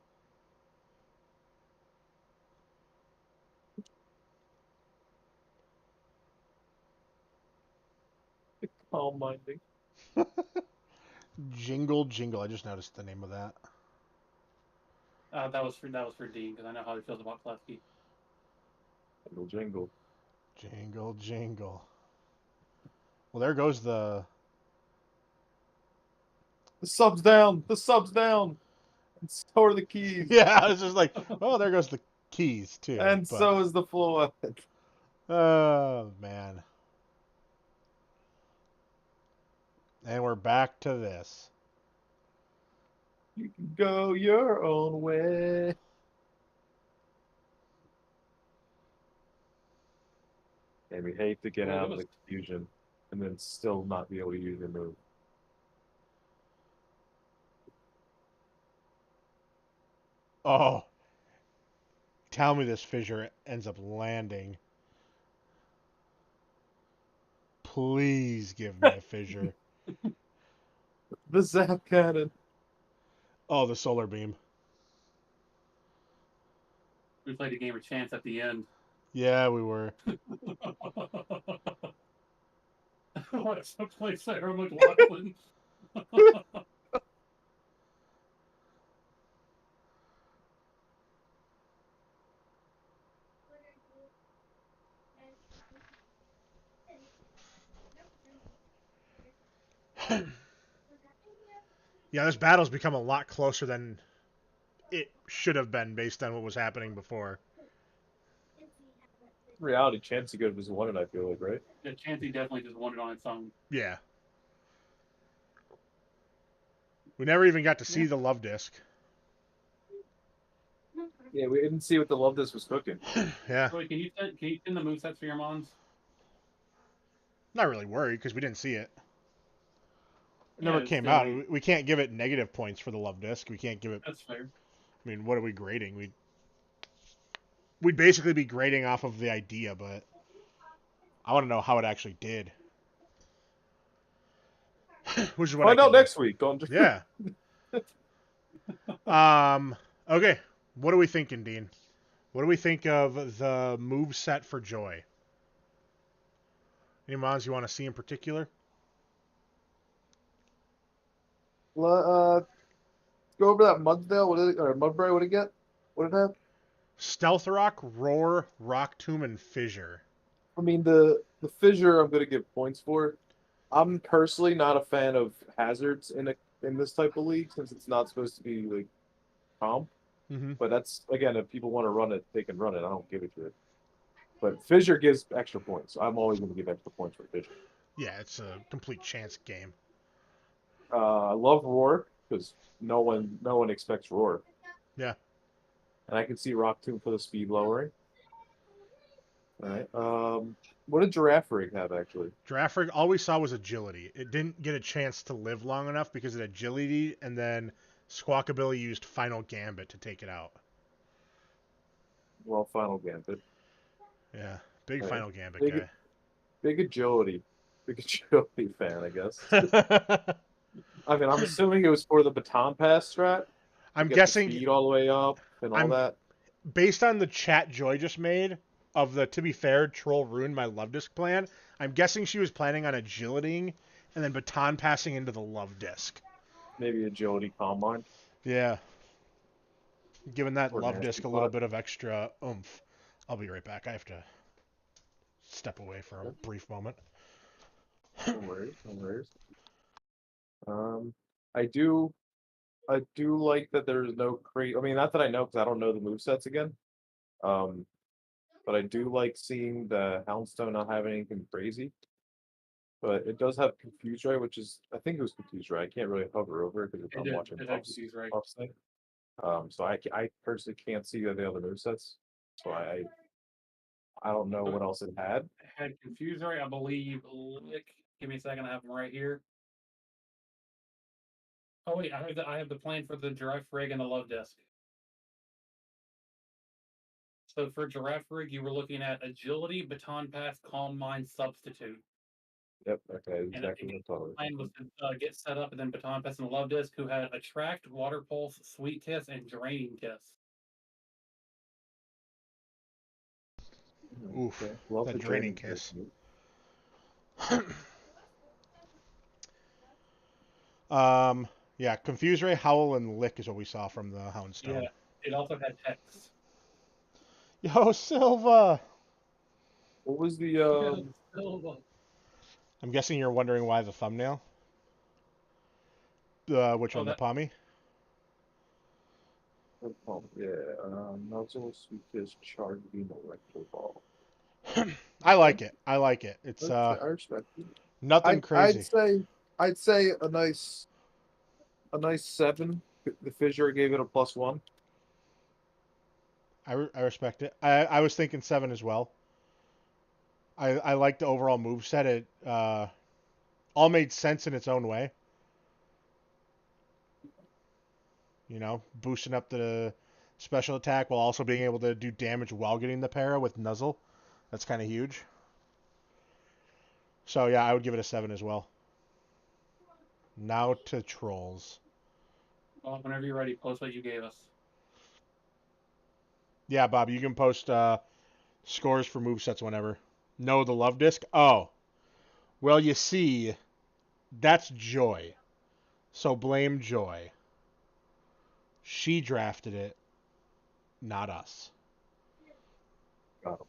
Calm minding. Jingle Jingle. I just noticed the name of that. That was for Deen because I know how he feels about Klefki. Jingle Jingle. Jingle Jingle. Well, there goes the sub's down. The sub's down. And so are the keys. Yeah, it's just like, oh, there goes the keys too. And so is the floor. Oh man. And we're back to this. You can go your own way. And we hate to get out of the confusion and then still not be able to use your move. Oh. Tell me this fissure ends up landing. Please give me a fissure. The zap cannon. Oh, the solar beam. We played a game of chance at the end. Yeah, we were. What a place Sarah McLaughlin. Yeah, this battle's become a lot closer than it should have been based on what was happening before. In reality, Chansey Good was won it, I feel like, right? Yeah, Chansey definitely just won it on its own. Yeah. We never even got to see the love disc. Yeah, we didn't see what the love disc was cooking. Yeah. Wait, can you pin the movesets for your mons? Not really worried because we didn't see it. It never came still, out. We can't give it negative points for the love disc. We can't give it. That's fair. I mean, what are we grading? We'd basically be grading off of the idea, but I want to know how it actually did. Which is what Find out next week. Yeah. Okay. What are we thinking, Dean? What do we think of the move set for Joy? Any mons you want to see in particular? Go over that Mudsdale. What did it, or Mudbray? What did it get? What did it have? Stealth Rock, Roar, Rock Tomb, and Fissure. I mean, the fissure I'm going to give points for. I'm personally not a fan of hazards in this type of league since it's not supposed to be like comp. Mm-hmm. But that's again, if people want to run it, they can run it. I don't give it to it. But fissure gives extra points. I'm always going to give extra points for fissure. Yeah, it's a complete chance game. I love Roar because no one expects Roar. Yeah. And I can see Rock Tomb for the speed lowering. All right. What did Giraffe Rig have actually? Giraffe Rig, all we saw was agility. It didn't get a chance to live long enough because it agility, and then Squawkabilly used Final Gambit to take it out. Well, Final Gambit. Yeah, big Final Gambit guy. Big agility fan, I guess. I mean, I'm assuming it was for the baton pass strat. I'm guessing the speed all the way up and all that. Based on the chat Joy just made of the, to be fair, troll ruined my love disc plan. I'm guessing she was planning on agilitying and then baton passing into the love disc. Maybe agility combine. Yeah. Giving that love disc a little bit of extra oomph. I'll be right back. I have to step away for a brief moment. No worries. I do like that there's no I mean, not that I know because I don't know the movesets again. But I do like seeing the Houndstone not have anything crazy. But it does have Confuse Ray, which is I think it was Confuse Ray. I can't really hover over it because I'm watching Puff's thing. So I personally can't see the other movesets. So I don't know what else it had. It had Confuse Ray, I believe. Give me a second. I have them right here. Oh wait, I have the plan for the Giraffe Rig and the Love Disc. So for Giraffe Rig, you were looking at Agility, Baton Pass, Calm Mind, Substitute. Yep, okay, exactly what the plan was to get set up, and then Baton Pass and Love Disc, who had Attract, Water Pulse, Sweet Kiss, and Draining Kiss. Oof, okay. The Draining Kiss. Yeah, Confuse Ray, Howl, and Lick is what we saw from the Houndstone. Yeah, it also had Hex. Yo, Silva! What was the Silva. I'm guessing you're wondering why the thumbnail. Which one, the Pommy? Oh, yeah, Melton Sweet Charged Beam Electro Ball. I like it. I like it. It's I respect it. nothing crazy. I'd say a nice 7. The fissure gave it a +1. I respect it. I was thinking 7 as well. I like the overall move set. It all made sense in its own way. You know, boosting up the special attack while also being able to do damage while getting the para with Nuzzle. That's kind of huge. So yeah, I would give it a 7 as well. Now to Trolls. Well, whenever you're ready, post what you gave us. Yeah, Bob, you can post scores for movesets whenever. No, the love disc? Oh. Well, you see, that's Joy. So blame Joy. She drafted it, not us. Got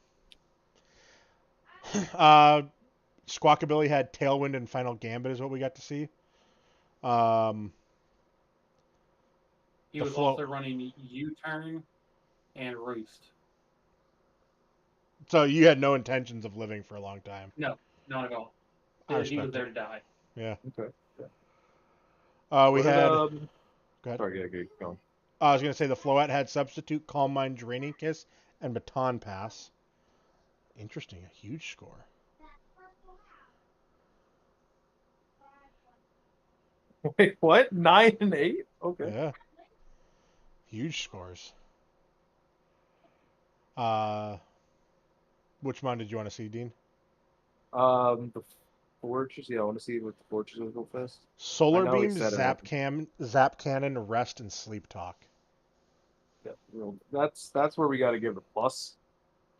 Squawkabilly had Tailwind and Final Gambit is what we got to see. He was also running U-Turn and Roost. So you had no intentions of living for a long time? No, not at all. He was there to die. Yeah. Okay. We had... Go ahead. Sorry, yeah, keep going. I was going to say the Floette had Substitute, Calm Mind, Draining Kiss, and Baton Pass. Interesting. A huge score. Wait, what? 9 and 8? Okay. Yeah. Huge scores. Which one did you want to see, Dean? The Fortress. Yeah, I want to see what the Fortress will go fast. Solar Beam, Zap Cannon, Rest, and Sleep Talk. Yeah, well, that's where we got to give it a plus,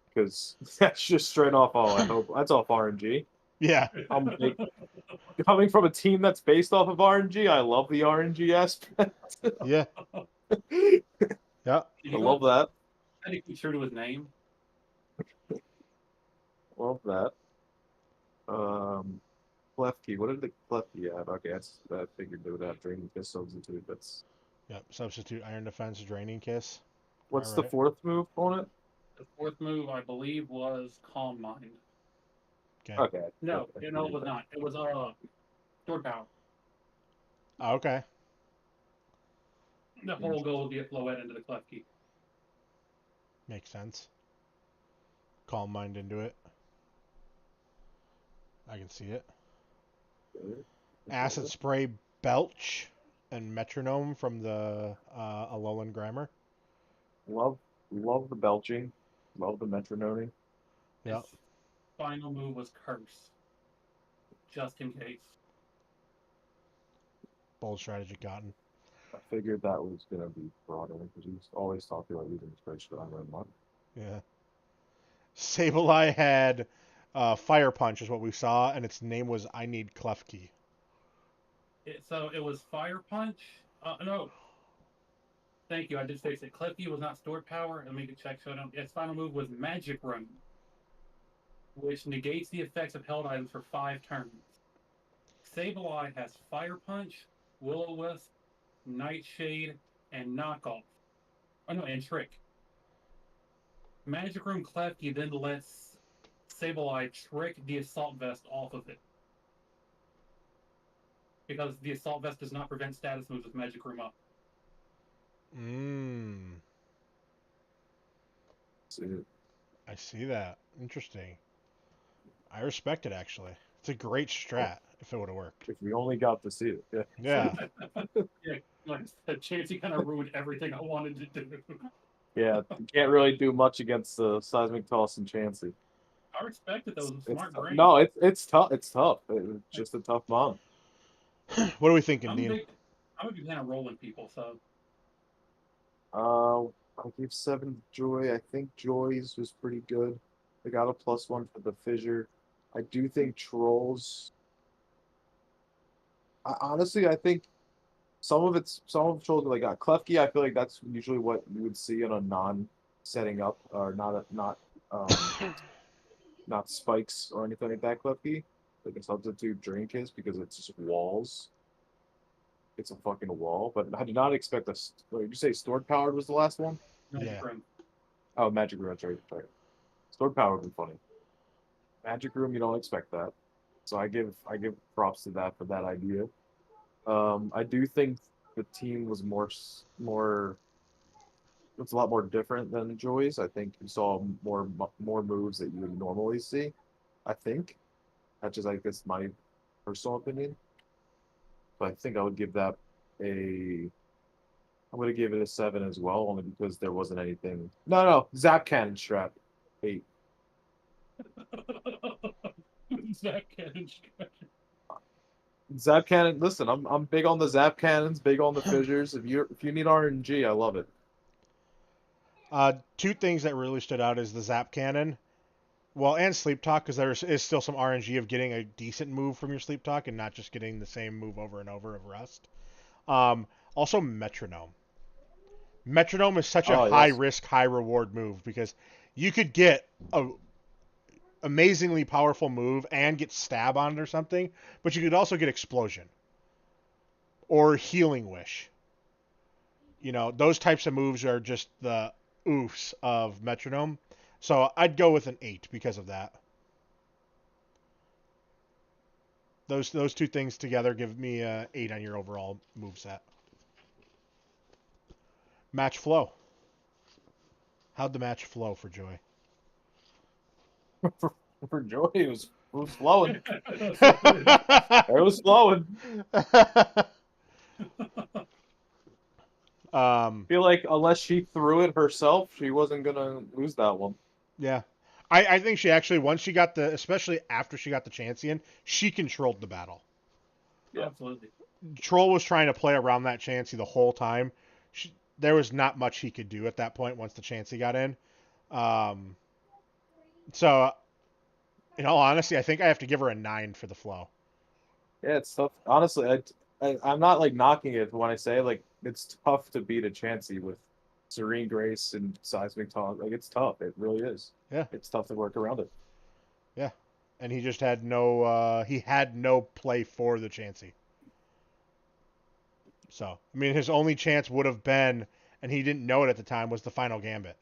because that's just straight off. Oh, I hope that's off RNG. Yeah. Coming from a team that's based off of RNG, I love the RNG aspect. Yeah. Yeah. I love that. I think he's true to his name. Love that. Klefki. What did the Klefki have? Okay, I figured they would have Draining Kiss substitute. That's... Yep. Substitute Iron Defense, Draining Kiss. What's the fourth move on it? The fourth move, I believe, was Calm Mind. Okay. No, it was not. It was Sword Power. Oh, okay. The whole goal would be a Floette into the Klefki. Makes sense. Calm Mind into it. I can see it. Acid Spray, Belch, and Metronome from the Alolan Grammar. Love the belching. Love the metronome. Yeah. Final move was Curse. Just in case. Bold strategy, Cotton. I figured that was going to be broader because he's always talking about using Space Driver and Monk. Yeah. Sableye had Fire Punch is what we saw, and its name was I Need Klefki. So it was Fire Punch? No. Thank you, I did fix it. Klefki was not stored power. Let me check. So its final move was Magic Room, which negates the effects of held items for 5 turns. Sableye has Fire Punch, Will-O-Wisp, Nightshade, and Knockoff. Oh no, and Trick. Magic Room Klefki then lets Sableye trick the Assault Vest off of it. Because the Assault Vest does not prevent status moves with Magic Room up. I see that. Interesting. I respect it, actually. It's a great strat if it would have worked. If we only got to see it. Yeah. Yeah. Yeah, like I said, Chansey kind of ruined everything I wanted to do. Yeah, you can't really do much against the Seismic Toss and Chansey. I respect it, though. It was a smart brain. No, it's tough. It's tough. It's just a tough bomb. What are we thinking, Dean? I'm a big fan of rolling people, so. I'll give 7 Joy. I think Joy's was pretty good. They got a +1 for the fissure. I do think Trolls. Honestly, I think some of children like Klefki. I feel like that's usually what you would see in a non-setting up or not spikes or anything like that. Klefki, like a substitute drink is because it's just walls. It's a fucking wall. But I did not expect a. Did you say stored powered was the last one? Yeah. Oh, Magic Room. That's right. Stored powered would be funny. Magic Room, you don't expect that. So I give props to that for that idea. I do think the team was more. It's a lot more different than Joy's. I think you saw more moves that you would normally see. I think that's just, I guess, my personal opinion. But I think I would give that a. I'm gonna give it a 7 as well, only because there wasn't anything. No, Zap Cannon Strat 8. Zap Cannon Strat. Zap Cannon. Listen, I'm big on the Zap Cannons, big on the fissures. If you need RNG, I love it. Two things that really stood out is the Zap Cannon. Well, and Sleep Talk, because there is still some RNG of getting a decent move from your Sleep Talk and not just getting the same move over and over of Rust. Also, Metronome. Metronome is such a high risk, high reward move because you could get a amazingly powerful move and get stab on it or something, but you could also get Explosion or Healing Wish. Those types of moves are just the oofs of Metronome. So I'd go with an 8 because of that. Those two things together give me a 8 on your overall moveset. Match flow. How'd the match flow for Joy? For Joy, it was flowing. It was flowing. I feel like unless she threw it herself, she wasn't gonna lose that one. Yeah. I think she actually, once she got especially after she got the Chansey, she controlled the battle. Yeah, absolutely. Troll was trying to play around that Chansey the whole time. There was not much he could do at that point once the Chansey got in. So, in all honesty, I think I have to give her a 9 for the flow. Yeah, it's tough. Honestly, I'm not like knocking it when I say like it's tough to beat a Chansey with Serene Grace and Seismic Taunt. Like it's tough. It really is. Yeah. It's tough to work around it. Yeah. And he just had no play for the Chansey. So, I mean, his only chance would have been, and he didn't know it at the time, was the Final Gambit.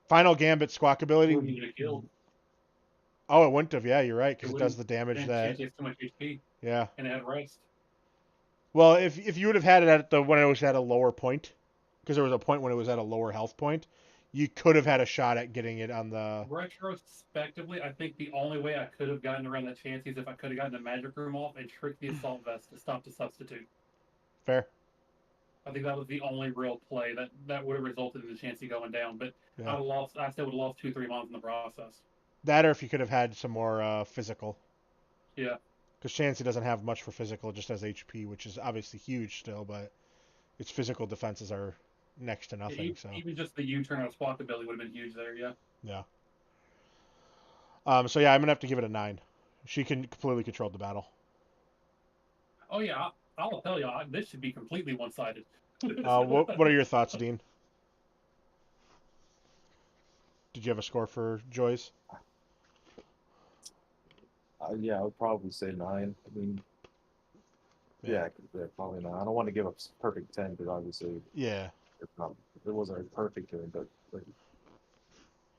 Final Gambit squawk ability. Oh, it wouldn't have. Yeah, you're right, because it does the damage that. Too much HP. Yeah. And it had rest. Well, if you would have had it when it was at a lower point, because there was a point when it was at a lower health point, you could have had a shot at getting it on the. Retrospectively, I think the only way I could have gotten around that chance is if I could have gotten the Magic Room off and tricked the Assault Vest to stop the substitute. Fair. I think that was the only real play that would have resulted in the Chansey going down. But yeah. I still would have lost 2-3 mons in the process. That, or if you could have had some more physical. Yeah. Because Chansey doesn't have much for physical, just has HP, which is obviously huge still, but its physical defenses are next to nothing. Even just the U-turn on squawk ability would have been huge there, yeah. Yeah. So yeah, I'm gonna have to give it a 9. She completely controlled the battle. Oh yeah, I'll tell you, this should be completely one-sided. What are your thoughts, Dean? Did you have a score for Joy's? Yeah, I would probably say 9. I mean, yeah, probably 9. I don't want to give a perfect 10 because obviously, yeah, it wasn't a perfect 10, but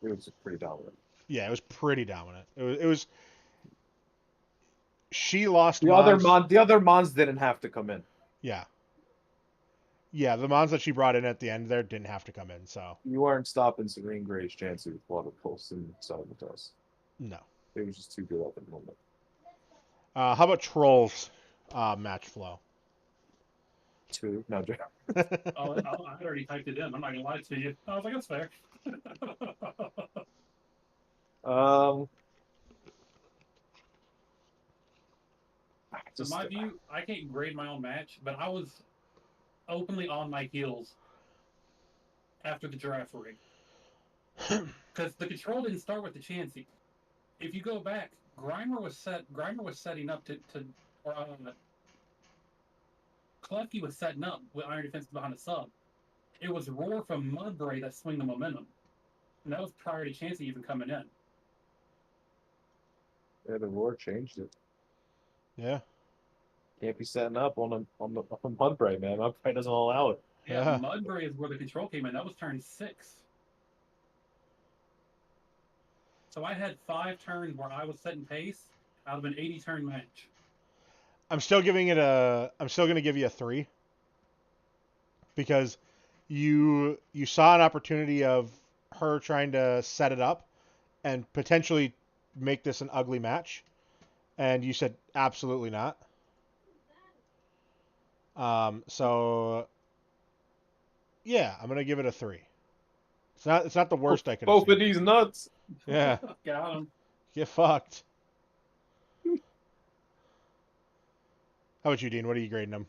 it was pretty dominant. Yeah, it was pretty dominant. It was. She lost. The other mons didn't have to come in. Yeah. Yeah, the mons that she brought in at the end there didn't have to come in. So you weren't stopping Serene Gray's Chansey with Water Pulse and Sabotage. No. It was just too good at the moment. How about Troll's match flow? 2. No, I already typed it in. I'm not gonna lie to you. I was like, that's fair. In my view, I can't grade my own match, but I was openly on my heels after the giraffe rig. Because the control didn't start with the Chansey. If you go back, Grimer was setting up to Klefki was setting up with iron defense behind the sub. It was Roar from Mudbray that swung the momentum. And that was prior to Chansey even coming in. Yeah, the Roar changed it. Yeah. Can't be setting up on Mudbray, man. Mudbray doesn't allow it. Yeah, Mudbray is where the control came in. That was turn 6. So I had 5 turns where I was setting pace out of an 80-turn match. I'm still going to give you a 3 because you saw an opportunity of her trying to set it up and potentially make this an ugly match, and you said absolutely not. So yeah, I'm gonna give it a 3. It's not the worst I could have Both of these nuts. Yeah. Got him. Get fucked. How about you, Dean? What are you grading them?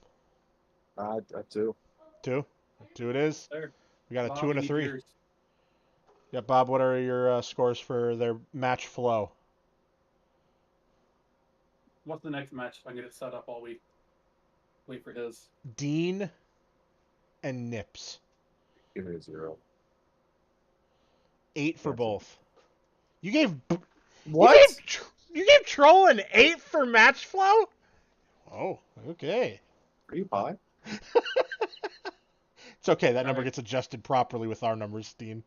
2. 2? 2 it is? There. We got a Bob, 2 and a 3. yours. Yeah, Bob, what are your scores for their match flow? What's the next match? If I get it set up all week. Wait for his. Deen and Nips. Give me a 0. 8 for both. You gave what? You gave Troll an 8 for match flow? Oh, okay. Are you high? It's okay. That number gets adjusted properly with our numbers, Dean.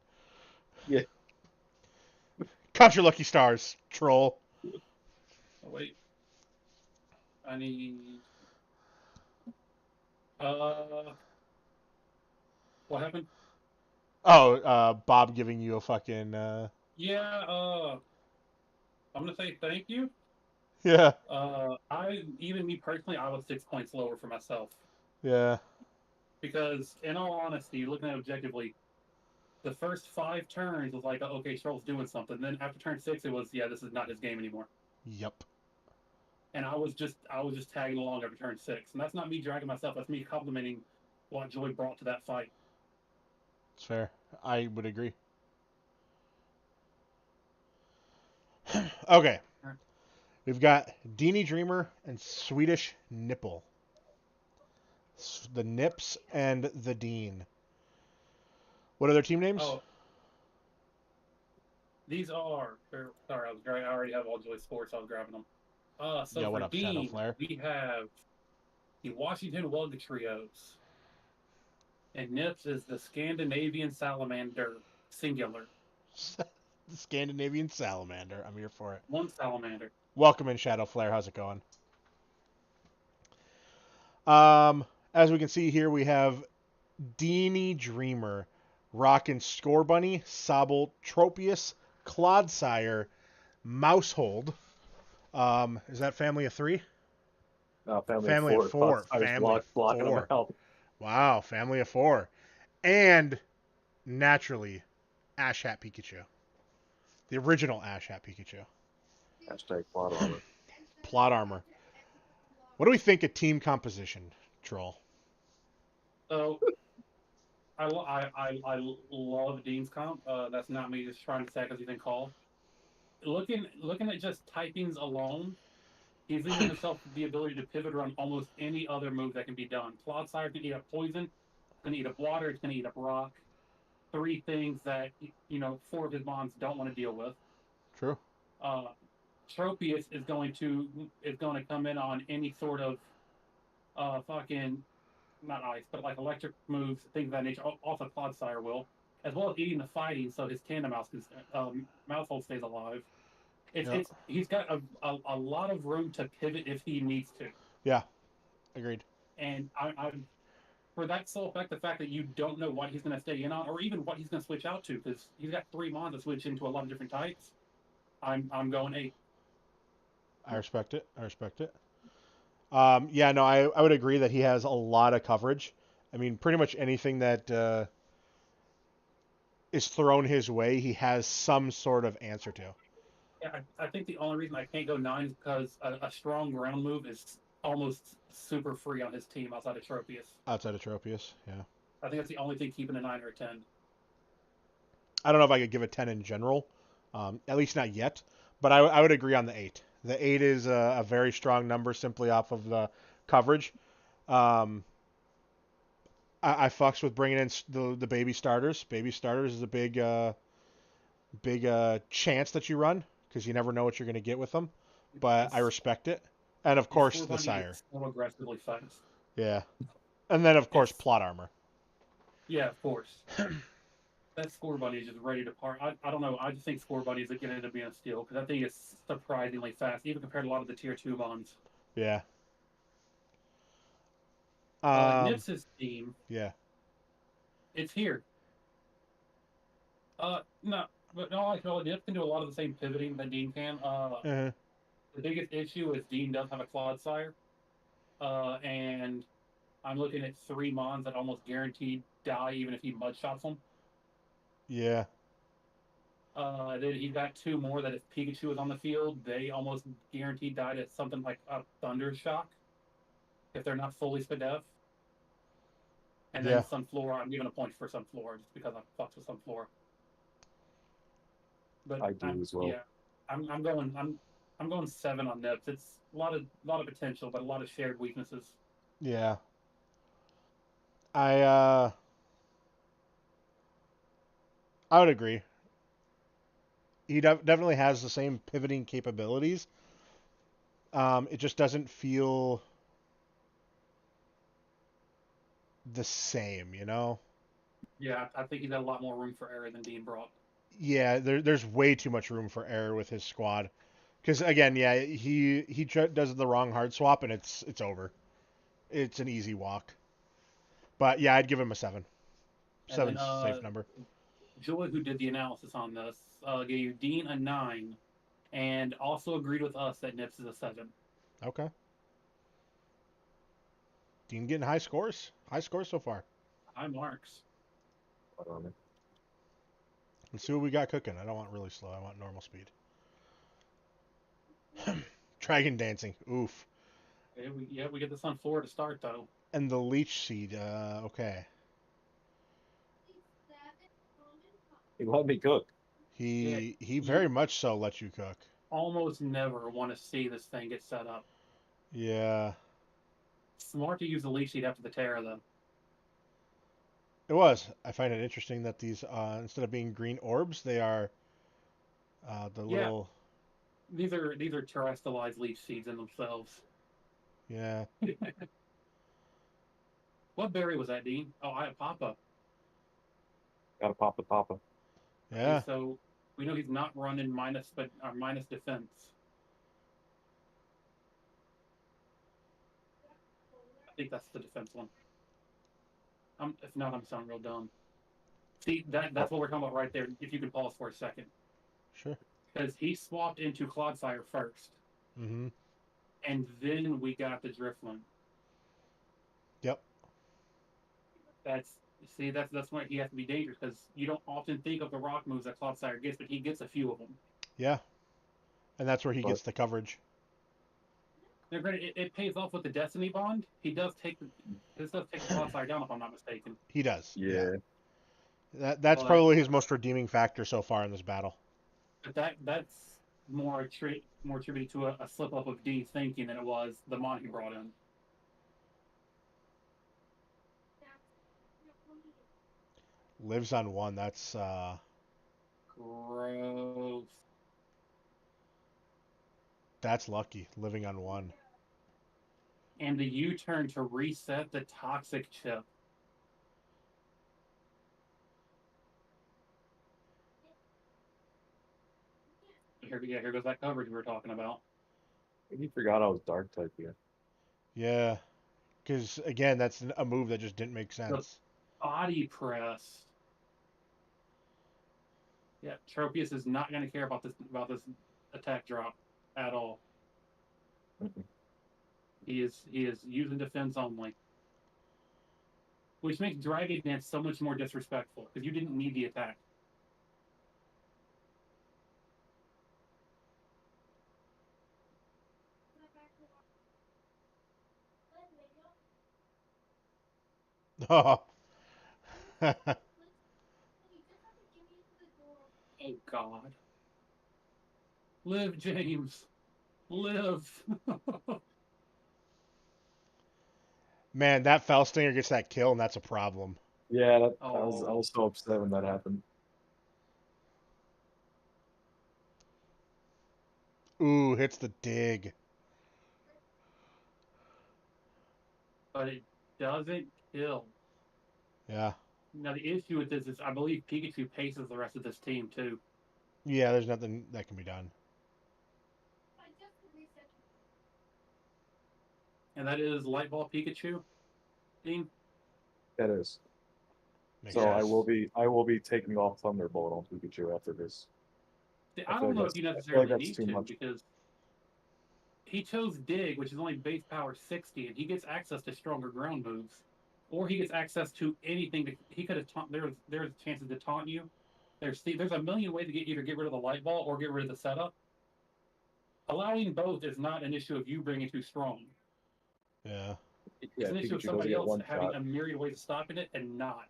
Yeah. Count your lucky stars, Troll. Oh, wait. I need. What happened? Oh, Bob giving you a fucking. Yeah. I'm gonna say thank you. Yeah. Me personally, I was 6 points lower for myself. Yeah. Because in all honesty, looking at it objectively, the first 5 turns was like, okay, Troll's doing something. Then after turn 6, it was, yeah, this is not his game anymore. Yep. And I was just tagging along after turn 6, and that's not me dragging myself. That's me complimenting what Joy brought to that fight. It's fair. I would agree. Okay. We've got Deenie Dreamer and Swedish Nipple. The Nips and the Dean. What are their team names? Oh. These are... Sorry, I already have all Joy's scores, so I was grabbing them. So what for up, Dean, Shadowflare? we have the Washington Wugga Trios. And Nips is the Scandinavian Salamander singular. The Scandinavian Salamander. I'm here for it. One salamander. Welcome in, Shadowflare. How's it going? As we can see here, we have Deenie Dreamer, rockin' Score Bunny, Sobble, Tropius, Clodsire, Mousehold. Is that family of 3? No, family of 4. Family of 4. Wow, family of 4. And, naturally, Ash Hat Pikachu. The original Ash Hat Pikachu. Hashtag plot armor. Plot armor. What do we think of team composition, Troll? So, I love Dean's comp. That's not me just trying to say because he's been called. Looking at just typings alone, he's leaving himself the ability to pivot around almost any other move that can be done. Clodsire can eat up poison, it's going to eat up water, it's going to eat up rock. 3 things that, 4 of his bonds don't want to deal with. True. Tropius is going to come in on any sort of fucking, not ice, but like electric moves, things of that nature. Also, Clodsire will, as well as eating the fighting, so his Tandem Mousehold stays alive. He's got a lot of room to pivot if he needs to. Yeah, agreed. And I'm for that sole effect, the fact that you don't know what he's going to stay in on, or even what he's going to switch out to, because he's got 3 mons to switch into a lot of different types. I'm going 8. I respect it. Yeah, no, I would agree that he has a lot of coverage. I mean, pretty much anything that is thrown his way, he has some sort of answer to. Yeah, I think the only reason I can't go 9 is because a strong ground move is almost super free on his team outside of Tropius. Yeah. I think that's the only thing keeping a 9 or a 10. I don't know if I could give a 10 in general, at least not yet, but I would agree on the 8. The 8 is a very strong number simply off of the coverage. I fucks with bringing in the baby starters. Baby starters is a big chance that you run because you never know what you're going to get with them. But I respect it, and of course the sire. So aggressively fast. Yeah, and then of course plot armor. Yeah, of course. That Score Bunny is just ready to part. I don't know. I just think Score Bunny is going to end up being a steal because I think it's surprisingly fast, even compared to a lot of the tier 2 mons. Yeah. Nips's team. Yeah. It's here. No, but no, actually, Nip can do a lot of the same pivoting that Deen can. Uh-huh. The biggest issue is Deen does have a Claude Sire. And I'm looking at 3 mons that almost guaranteed die even if he mud shots them. Yeah. Then he's got 2 more that if Pikachu is on the field, they almost guaranteed died at something like a Thunder Shock if they're not fully Spadef. And then Sunflora, I'm giving a point for Sunflora just because I fucked with Sunflora. But I do as well. Yeah, I'm going 7 on Nips. It's a lot of potential, but a lot of shared weaknesses. Yeah. I would agree. He definitely has the same pivoting capabilities. It just doesn't feel the same, you know? Yeah, I think he's got a lot more room for error than Deen brought. Yeah, there's way too much room for error with his squad. Because again, yeah, he does the wrong hard swap and it's over. It's an easy walk. But yeah, I'd give him a 7. Seven's a safe number. Joy, who did the analysis on this, gave Deen a 9, and also agreed with us that Nips is a 7. Okay. Deen getting high scores. High scores so far. High marks. Let's see what we got cooking. I don't want really slow. I want normal speed. Dragon dancing. Oof. We get this on floor to start though. And the leech seed. Okay. He let me cook. He very much so lets you cook. Almost never want to see this thing get set up. Yeah. Smart to use the leech seed after the Terra though. It was. I find it interesting that these instead of being green orbs, they are little. These are terrestrialized leech seeds in themselves. Yeah. What berry was that, Deen? Oh, I have Papa. Gotta pop the Papa. Yeah. Okay, so we know he's not running minus defense. I think that's the defense one. If not, I'm sounding real dumb. See, that's what we're talking about right there. If you could pause for a second. Sure. Because he swapped into Clodsire first. Mm-hmm. And then we got the Drifloon. Yep. That's why he has to be dangerous, because you don't often think of the rock moves that Clodsire gets, but he gets a few of them. Yeah. And that's where he gets the coverage. Now, granted, it pays off with the Destiny Bond. This does take the Clodsire down, if I'm not mistaken. He does. Yeah. That's probably his most redeeming factor so far in this battle. But that's more attributed to a slip up of D thinking than it was the mon he brought in. Lives on 1. That's gross. That's lucky. Living on 1. And the U-turn to reset the toxic chip. Here goes that coverage we were talking about. He forgot I was dark type here. Yeah. Because, again, that's a move that just didn't make sense. The body press. Yeah, Tropius is not going to care about this attack drop at all. He is using defense only. Which makes Dragon Dance so much more disrespectful, because you didn't need the attack. Oh. Oh, God. Live, James. Live. Man, that Fell Stinger gets that kill, and that's a problem. Yeah, I was so upset when that happened. Ooh, hits the dig. But it doesn't kill. Yeah. Now the issue with this is I believe Pikachu paces the rest of this team too. Yeah, there's nothing that can be done. And that is Light Ball Pikachu, Dean. That is. Makes So sense. I will be taking off Thunderbolt on Pikachu after this. I don't know if you necessarily need to because he chose Dig, which is only base power 60, and he gets access to stronger ground moves, or he gets access to anything that he could have. There's chances to taunt you. There's a million ways to either get rid of the Light Ball or get rid of the setup. Allowing both is not an issue of you being too strong. Yeah. It's an issue of somebody else having a myriad of ways of stopping it and not.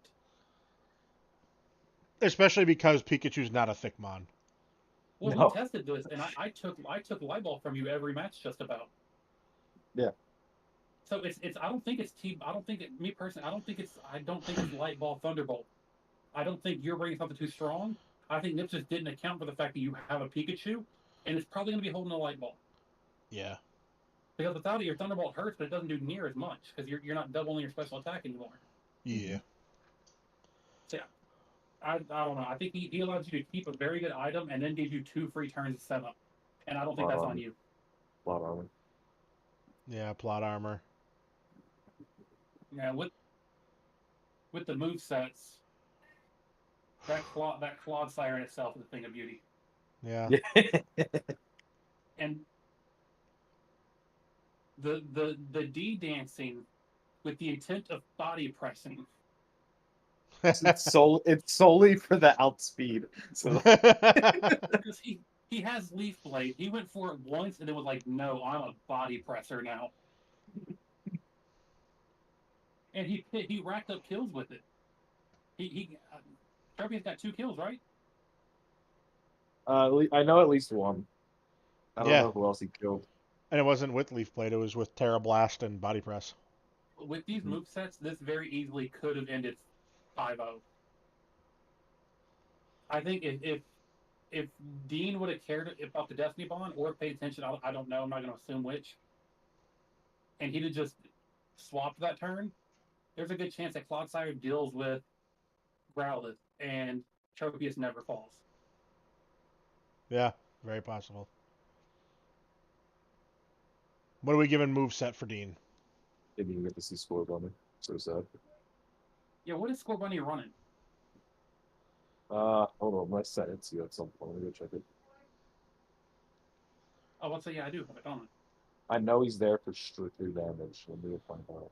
Especially because Pikachu's not a thick mon. Well, no. We tested this, and I took Light Ball from you every match just about. Yeah. So it's I don't think it's I don't think me personally I don't think it's Light Ball Thunderbolt. I don't think you're bringing something too strong. I think Nips just didn't account for the fact that you have a Pikachu, and it's probably going to be holding a Light Ball. Yeah. Because without it, your Thunderbolt hurts, but it doesn't do near as much because you're not doubling your special attack anymore. Yeah. So yeah, I don't know. I think he allows you to keep a very good item and then gives you 2 free turns to set up, and I don't think that's on you. Plot armor. Yeah, plot armor. Yeah, with the move sets, that Claude Siren itself is a thing of beauty. Yeah. And the D dancing with the intent of body pressing. It's solely for the outspeed. So because he has Leaf Blade. He went for it once and then was like, "No, I'm a body presser now." And he racked up kills with it. Kirby's got 2 kills, right? I know at least one. I don't know who else he killed. And it wasn't with Leaf Blade, it was with Terra Blast and Body Press. With these movesets, this very easily could have ended 5-0. I think if Deen would have cared about the Destiny Bond or paid attention, I don't know, I'm not going to assume which, and he'd have just swapped that turn, there's a good chance that Clodsire deals with Growlithe and Tropius never falls. Yeah, very possible. What are we giving moveset for Deen? Didn't even get to see Score Bunny. So sad. Yeah, what is Score Bunny running? Hold on, my settings at some point. Let me go check it. Oh, I'll say yeah, I do have it on. I know he's there for strictly damage. Let me find out.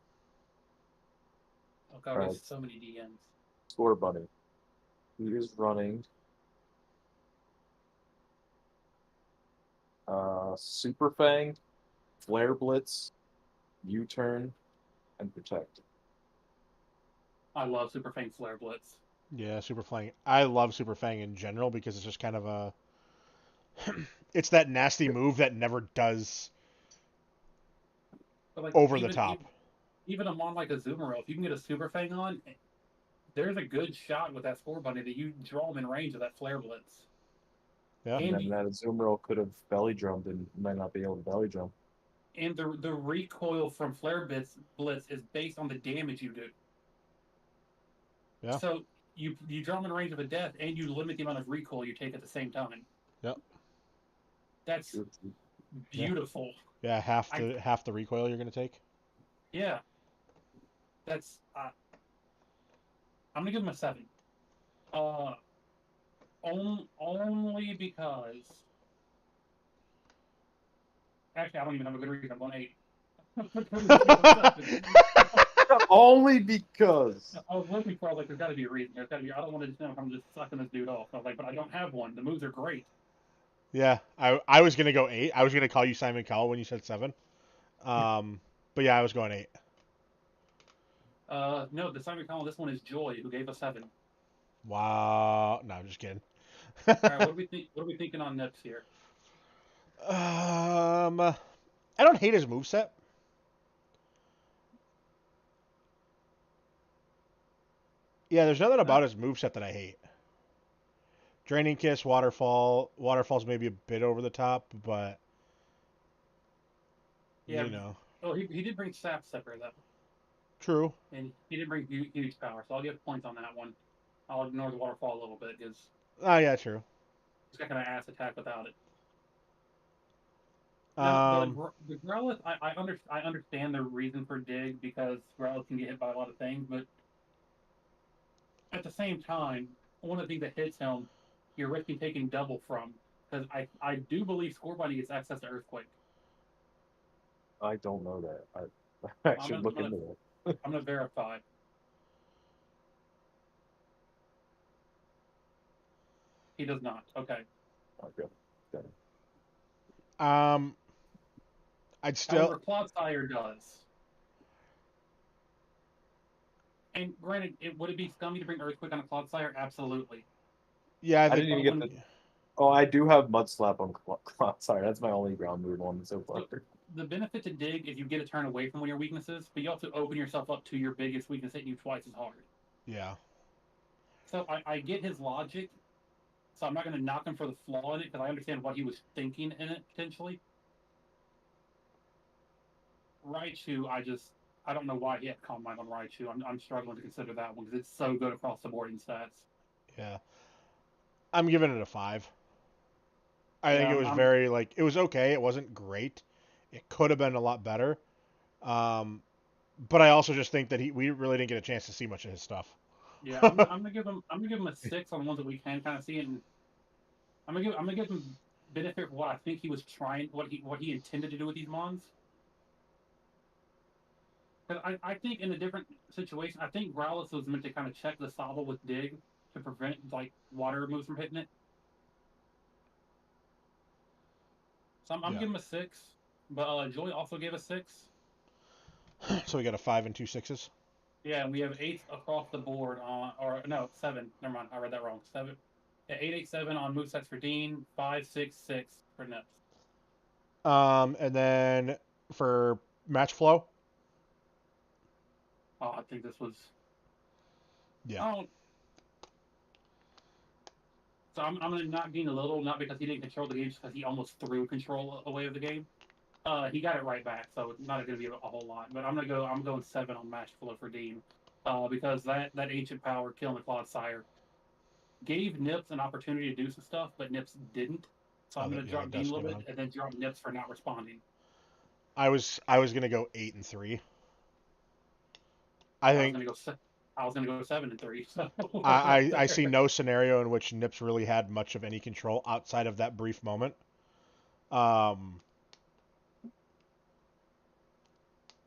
Oh god, there's so many DMs. Score Bunny. He is running Super Fang, Flare Blitz, U-Turn, and Protect. I love Super Fang Flare Blitz. Yeah, Super Fang. I love Super Fang in general because it's just kind of a... it's that nasty move that never does but like, over the top. Even a mon like a Azumarill, if you can get a Super Fang on, there's a good shot with that Score Bunny that you draw him in range of that Flare Blitz. Yeah. And then that Azumarill could have belly jumped and might not be able to belly jump. And the recoil from Flare Blitz is based on the damage you do. Yeah. So you draw him in range of a death, and you limit the amount of recoil you take at the same time. Yep. That's beautiful. Yeah, half the recoil you're gonna take. Yeah. That's I'm gonna give him a 7. Only because. Actually, I don't even have a good reason. I'm going 8. Only because. I was looking for. I was like, there's got to be a reason. There's got to be. I don't want to just know if I'm just sucking this dude off. I was like, but I don't have one. The moves are great. Yeah, I was gonna go 8. I was gonna call you Simon Cowell when you said 7. But yeah, I was going 8. No, the Simon Cowell. This one is Joy, who gave us 7. Wow. No, I'm just kidding. All right, what are we thinking on Nips here? I don't hate his moveset. Yeah, there's nothing about his moveset that I hate. Draining Kiss, Waterfall. Waterfall's maybe a bit over the top, but yeah. You know. Oh, he did bring Sap Stepper though. True. And he did bring huge power, so I'll give points on that one. I'll ignore the Waterfall a little bit because Oh, yeah, true. he's got kind of ass attack without it. The Growlithe, I understand the reason for Dig because Growlithe can get hit by a lot of things, but at the same time, one of the things that hits him, you're risking taking double from. Because I do believe Scorbunny gets access to Earthquake. I don't know that. I should look into it. I'm going to verify. He does not. Okay. Okay. I'd still. However, Clodsire does. And granted, would it be scummy to bring Earthquake on a Clodsire? Absolutely. Yeah, I didn't even get the. Oh, I do have Mud Slap on Clodsire. That's my only ground move on so far. So, the benefit to Dig is you get a turn away from one of your weaknesses, but you also open yourself up to your biggest weakness hitting you twice as hard. Yeah. So I get his logic. So I'm not going to knock him for the flaw in it because I understand what he was thinking in it potentially. Raichu, I don't know why he had Calm Mind on Raichu. I'm struggling to consider that one because it's so good across the board in stats. Yeah. I'm giving it a 5. I think it was it was okay. It wasn't great. It could have been a lot better. But I also just think that we really didn't get a chance to see much of his stuff. Yeah, I'm gonna give him a 6 on the ones that we can kind of see, and I'm gonna give him benefit for what I think he was trying, what he intended to do with these mons. Because I think in a different situation, I think Growlithe was meant to kind of check the Sobble with Dig to prevent like water moves from hitting it. So I'm giving him a 6, but Joy also gave a 6. So we got a 5 and 2 6s. Yeah, and we have 8 across the board on, or no, 7. Never mind, I read that wrong. 7. Yeah, 8, 8, 7 on movesets for Deen. 5, 6, 6 for Nips. And then for match flow. Oh, I think this was. Yeah. Oh. So I'm going to knock Deen a little, not because he didn't control the game, just because he almost threw control away of the game. He got it right back, so it's not going to be a whole lot. But I'm going 7 on match flow for Deen, because that ancient power killing the Clodsire gave Nips an opportunity to do some stuff, but Nips didn't. So I'm going to drop Deen a little bit and then drop Nips for not responding. I was going to go 8 and 3. I was going to go 7 and 3. So I see no scenario in which Nips really had much of any control outside of that brief moment.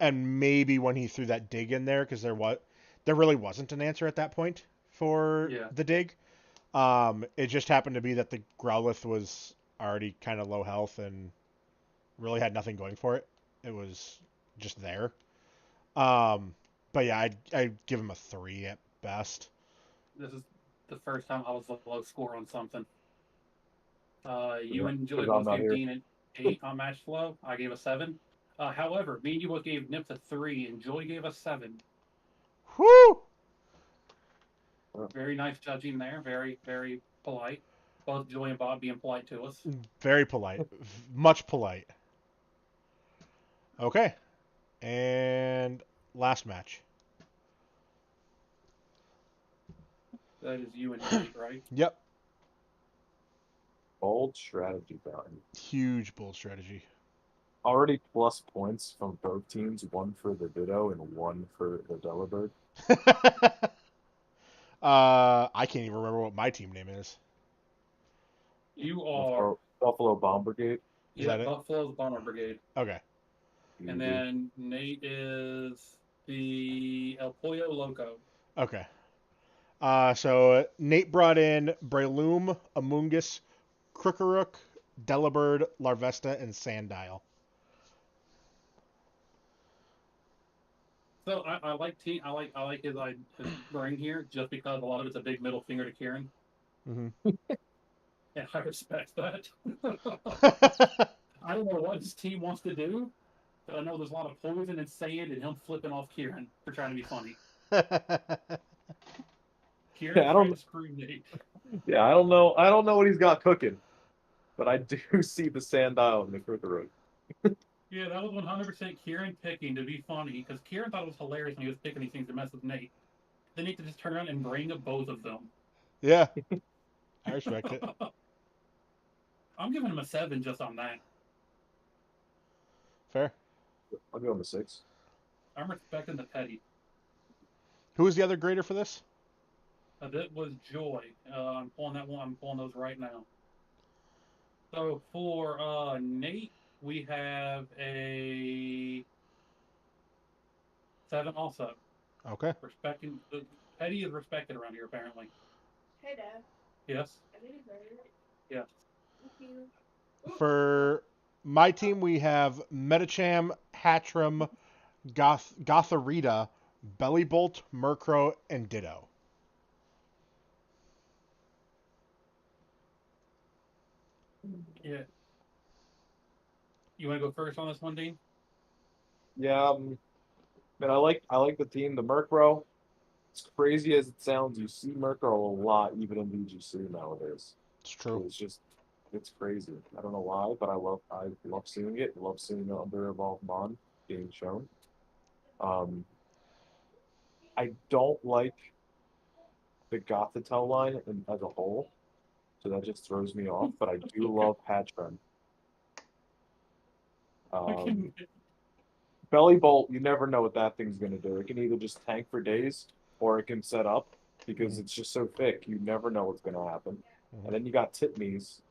And maybe when he threw that dig in there, because there really wasn't an answer at that point for the dig. It just happened to be that the Growlithe was already kind of low health and really had nothing going for it. It was just there. But yeah, I'd give him a 3 at best. This is the first time I was a low score on something. You and Joy both gave Deen an 8 on match flow. I gave a 7. However, me and you both gave Nips a 3, and Joy gave a 7. Whoo! Very nice judging there. Very, very polite. Both Joy and Bob being polite to us. Very polite. Much polite. Okay. And last match. That is you and Nate, right? Yep. Bold strategy time. Huge bold strategy. Already plus points from both teams, 1 for the Ditto and 1 for the Delibird. I can't even remember what my team name is. You are Buffalo Bomb Brigade. Yeah, Buffalo's Bomber Brigade. Okay. And then Nate is the El Pollo Loco. Okay. So Nate brought in Breloom, Amoonguss, Crookerook, Delibird, Larvesta, and Sandile. So I like his bring here just because a lot of it's a big middle finger to Kieran. Mm-hmm. And I respect that. I don't know what his team wants to do, but I know there's a lot of poison and sand and him flipping off Kieran for trying to be funny. Kieran trying to screw Nate. Yeah, I don't know. I don't know what he's got cooking, but I do see the sandile in the crooked road. Yeah, that was 100% Kieran picking to be funny because Kieran thought it was hilarious when he was picking these things to mess with Nate. Then Nate to just turn around and bring up both of them. Yeah, I respect it. I'm giving him a 7 just on that. Fair. I'll give him a 6. I'm respecting the petty. Who was the other grader for this? That was Joy. I'm pulling that one. I'm pulling those right now. So for Nate, we have a 7 also. Okay. Respecting the petty is respected around here apparently. Hey, Dad. Yes. Yes. Thank you. For my team, we have Metacham, Hatchram, Gotharita, Bellybolt, Murkrow, and Ditto. Yeah. You want to go first on this one, Dean? Yeah, man, I like the team. The Murkrow, as crazy as it sounds, you see Murkrow a lot, even in VGC nowadays. It's true. It's crazy. I don't know why, but I love seeing it. I love seeing the under evolved Mon being shown. I don't like the Gothitelle line as a whole, so that just throws me off. But I do love Hatchram. Belly Bolt, you never know what that thing's gonna do. It can either just tank for days, or it can set up because it's just so thick. You never know what's gonna happen. And then you got Titmies,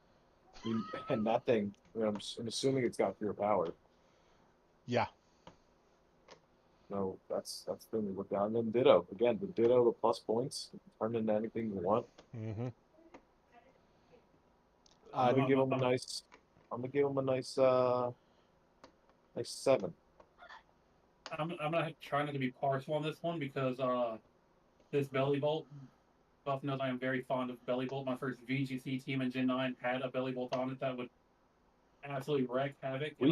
and that thing. I'm assuming it's got pure power. Yeah. So that's the thing we look down. And then Ditto again. The Ditto, the plus points, turn into anything you want. Mm-hmm. I'm gonna give him a nice. I'm gonna give him a nice. Nice 7. I'm gonna try not to be partial on this one because this Belly Bolt. Buff knows I am very fond of Belly Bolt. My first VGC team in Gen 9 had a Belly Bolt on it that would absolutely wreak havoc. We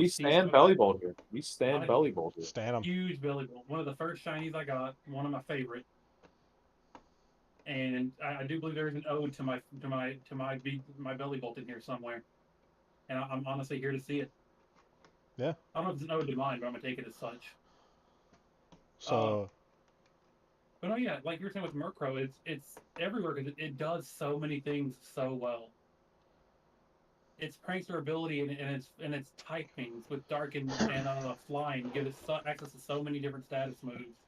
stand Belly Bolt here. We stand Belly Bolt here. Stand 'em. Huge Belly Bolt. One of the first shinies I got. One of my favorite. And I do believe there is an ode to my Belly Bolt in here somewhere. And I'm honestly here to see it. Yeah. I don't know if it's an ode to mine, but I'm gonna take it as such. So. But no, yeah, like you were saying with Murkrow, it's everywhere because it does so many things so well. Its prankster ability and its typings with Dark and Flying give it access to so many different status moves.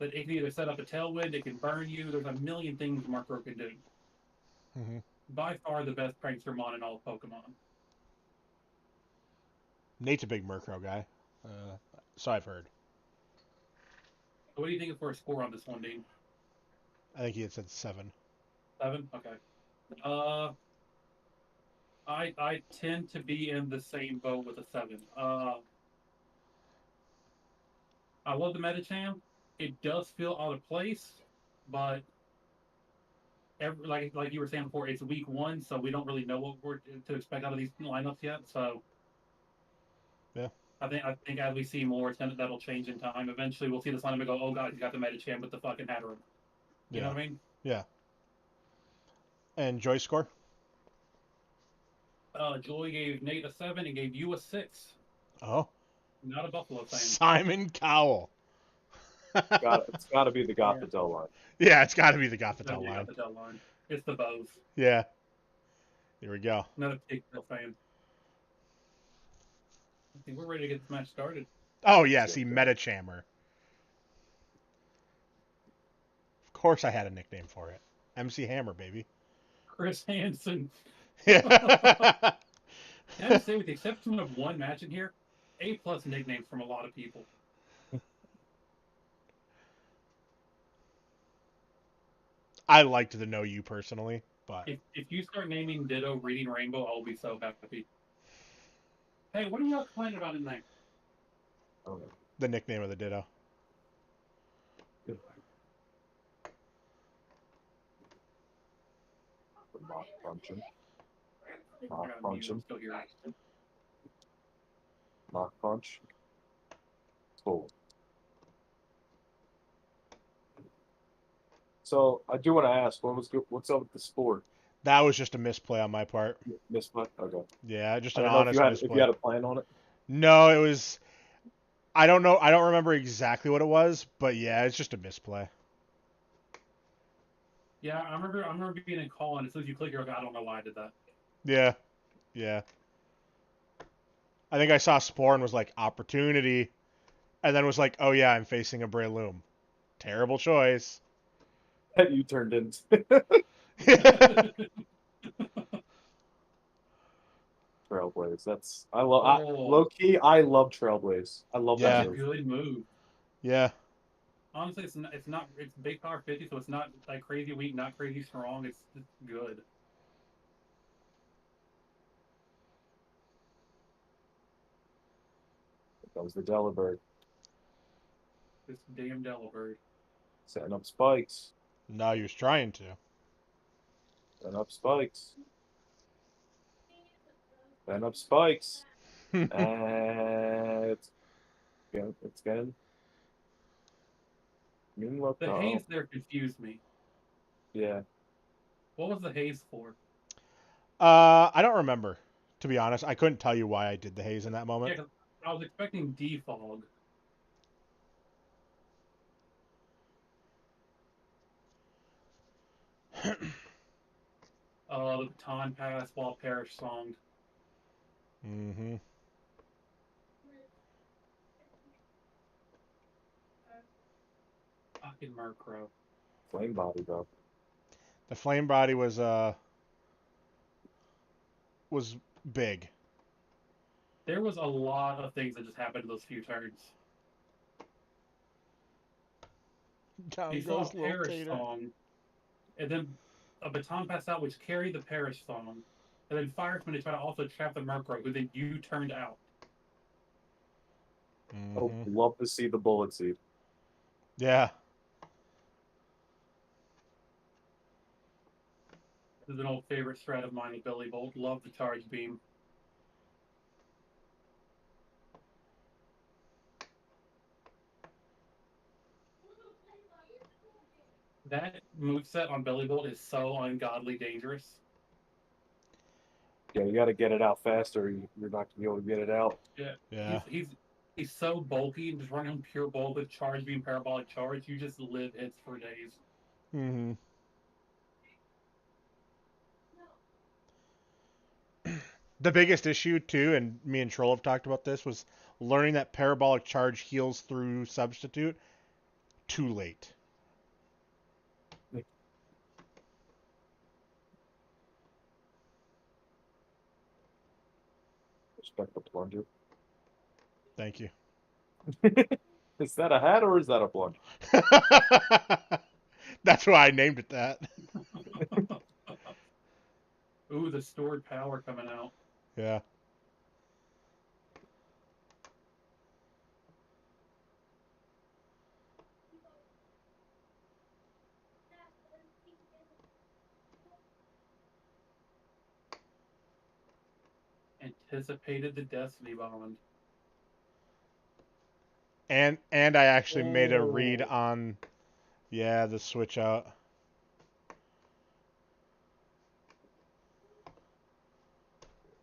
That it can either set up a Tailwind, it can burn you. There's a million things Murkrow can do. Mm-hmm. By far the best prankster mon in all of Pokemon. Nate's a big Murkrow guy, so I've heard. What do you think for a score on this one, Dean? I think he had said 7. 7? Okay. I tend to be in the same boat with a 7. I love the Metacham. It does feel out of place, but like you were saying before, it's week 1, so we don't really know what we're to expect out of these lineups yet. So yeah, I think as we see more, that'll change in time. Eventually, we'll see this lineup and go, "Oh God, he's got the Metacham with the fucking Hatteran." You know what I mean? Yeah. And Joy score? Joy gave Nate a 7 and gave you a 6. Oh. Not a Buffalo fan. Simon Cowell. It's got to be the Gothitelle line. Yeah, it's got to be the Gothitelle line. It's the bows. Yeah. Here we go. Not a particular fan. I think we're ready to get this match started. Oh, yeah. See, Metachammer. Of course I had a nickname for it. MC Hammer, baby. Chris Hansen. Yeah. I have to say, with the exception of one match in here, A+ nicknames from a lot of people. I liked the Know You personally, but if you start naming Ditto Reading Rainbow, I'll be so happy. Hey, what are y'all complaining about in there? The nickname of the Ditto. Mock function. Mock punch. Cool. So I do want to ask, what's up with the sport? That was just a misplay on my part. Misplay? Okay. Yeah, just I an don't know honest if you misplay. had a plan on it. No, it was. I don't know. I don't remember exactly what it was, but yeah, it's just a misplay. Yeah, I remember being in call, and as soon as you click, you're like, I don't know why I did that. Yeah, yeah. I think I saw Spore and was like opportunity, and then was like, oh yeah, I'm facing a Breloom. Terrible choice. That you turned into. Trailblaze. That's I love. Low key, I love Trailblaze. I love Yeah. that move. That's a good move. Yeah. Honestly, it's big power 50, so it's not like crazy weak, not crazy strong. It's just good. That was the Delibird. This damn Delibird. Setting up spikes. No, he was trying to. Setting up spikes. Setting up spikes. And it's getting. The haze there confused me. Yeah. What was the haze for? I don't remember. To be honest, I couldn't tell you why I did the haze in that moment. Yeah, 'cause I was expecting defog. The baton pass while Parrish songed. Mm-hmm. Fucking Murkrow. Flame body though. The flame body was big. There was a lot of things that just happened in those few turns. Down You saw a Parrish song, and then a baton pass out, which carried the Parrish song, and then Fireman to try to also trap the Murkrow, who then you turned out. Mm-hmm. Oh, love to see the bullet seed. Yeah. This is an old favorite strat of mine with Billy Bolt. Love the charge beam. That moveset on Billy Bolt is so ungodly dangerous. Yeah, you got to get it out faster. You're not going to be able to get it out. Yeah. He's so bulky, and just running on pure bulk with charge beam, parabolic charge, you just live hits for days. Mm-hmm. The biggest issue too, and me and Troll have talked about this, was learning that parabolic charge heals through substitute too late. Respect the plunger. Thank you. Is that a hat or is that a plunger? That's why I named it that. Ooh, the stored power coming out. Yeah. Anticipated the Destiny Bond. And I actually made a read on the switch out.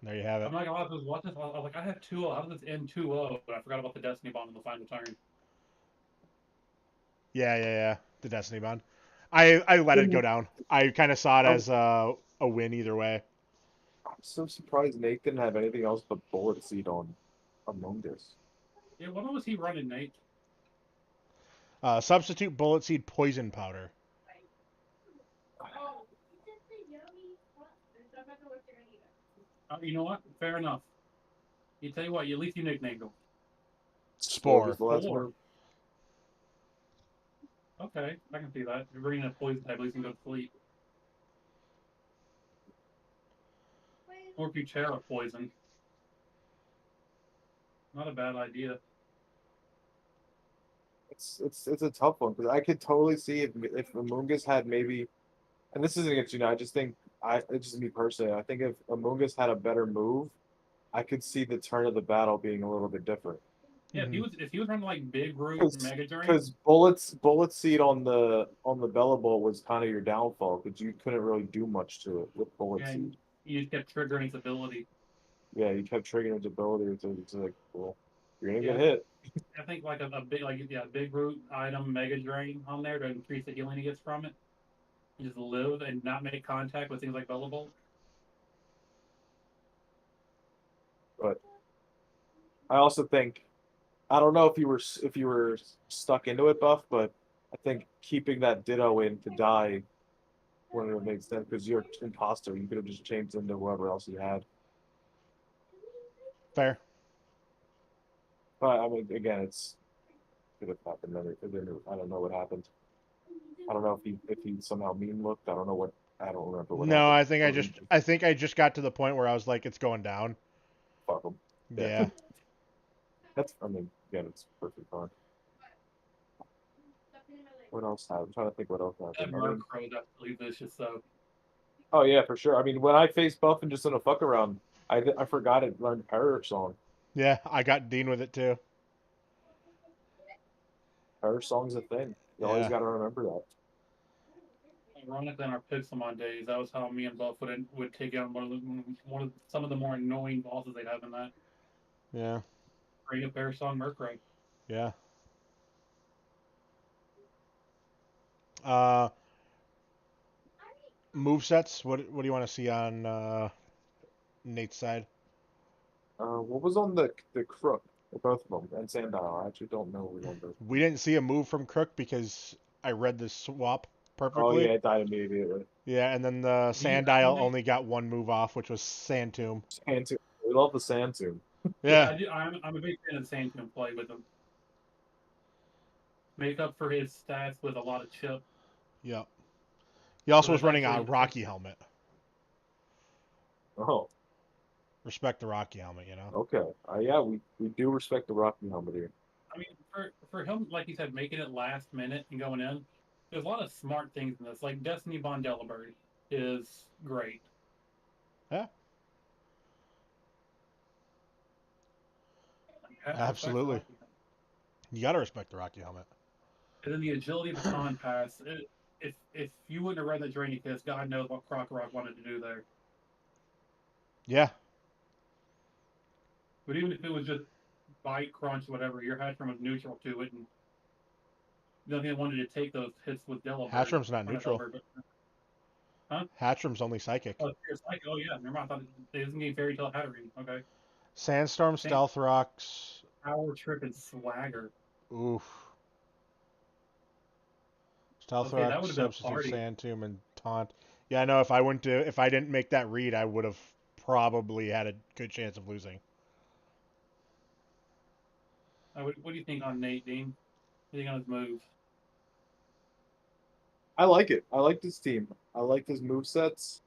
There you have it. I'm not gonna lie, watch this. I was like, I have 2-0. How does this end 2-0? But I forgot about the Destiny Bond in the final turn. Yeah. The Destiny Bond. I let it go down. I kind of saw it as a win either way. I'm so surprised Nate didn't have anything else but bullet seed on Among Us. Yeah, what was he running, Nate? Substitute bullet seed poison powder. You know what? Fair enough. You tell you what, at least you nicknamed him. Spore. Spore. Okay, I can see that. If you're bringing a poison type, at least you can go to sleep. Or Puchera poison. Not a bad idea. It's a tough one because I could totally see if Amoongus had maybe, and this isn't against you now. I just think it's just me personally. I think if Amoongus had a better move, I could see the turn of the battle being a little bit different. Yeah, if he was running like Big Root Mega Drain. Because bullet seed on the Bella Bolt was kind of your downfall because you couldn't really do much to it with bullet seed. You just kept triggering its ability. Yeah, you kept triggering its ability to like, well, you're gonna get hit. I think like a Big Root item Mega Drain on there to increase the healing he gets from it. You just live and not make contact with things like Bella Bolt. But I also think, I don't know if you were stuck into it, Buff, but I think keeping that Ditto in to die wouldn't have made sense because you're imposter. You could have just changed into whoever else you had. Fair. But I mean, again, it's could have happened. I don't know what happened. I don't know if he somehow mean looked. I don't know what. I don't remember what. No, happened. I think I just got to the point where I was like, it's going down. Fuck him. Yeah. I mean, again, it's perfectly fine. What else happened? I'm trying to think what else happened. That Murkrow got really vicious though. Oh yeah, for sure. I mean, when I faced Buff and just in a fuck around, I forgot it learned Perish Song. Yeah, I got Deen with it too. Perish Song's a thing. You always got to remember that. Ironically, in our Pixelmon days, that was how me and Buff would take on some of the more annoying bosses they'd have in that. Yeah. Bring a Perish Song Murkrow. Yeah. Movesets. What do you want to see on Nate's side? What was on the Crook? Both of them and Sandile. I actually don't know. We didn't see a move from Crook because I read the swap perfectly. Oh yeah, it died immediately. Yeah, and then the Sandile only got one move off, which was Sand Tomb. Sand Tomb. We love the Sand Tomb. Yeah, I'm a big fan of Sand Tomb play with him. Make up for his stats with a lot of chip. Yeah. He also was running a Rocky helmet. Oh. Respect the Rocky helmet, you know? Okay. Yeah, we do respect the Rocky helmet here. I mean, for him, like you said, making it last minute and going in, there's a lot of smart things in this. Like Destiny Bond Delibird is great. Yeah. Absolutely. You gotta respect the Rocky helmet. And then the agility baton pass. If you wouldn't have read the Drainy Kiss, God knows what Crocorock wanted to do there. Yeah. But even if it was just bite, crunch, whatever, your Hatchram was neutral to it, and the only thing I wanted to take those hits with Delibird. Hatchram's not neutral. Huh? Hatchram's only psychic. Oh, psychic. Oh yeah, never mind. I thought it doesn't get Fairy Tail Hatterene. Okay. Sandstorm, Stealth Rocks. Power Trip and Swagger. Oof. Stealth Rock, Substitute Sand Tomb, and Taunt. Yeah, I know. If I didn't make that read, I would have probably had a good chance of losing. What do you think on Nate, Deen? What do you think on his moves? I like it. I like this team. I like his movesets.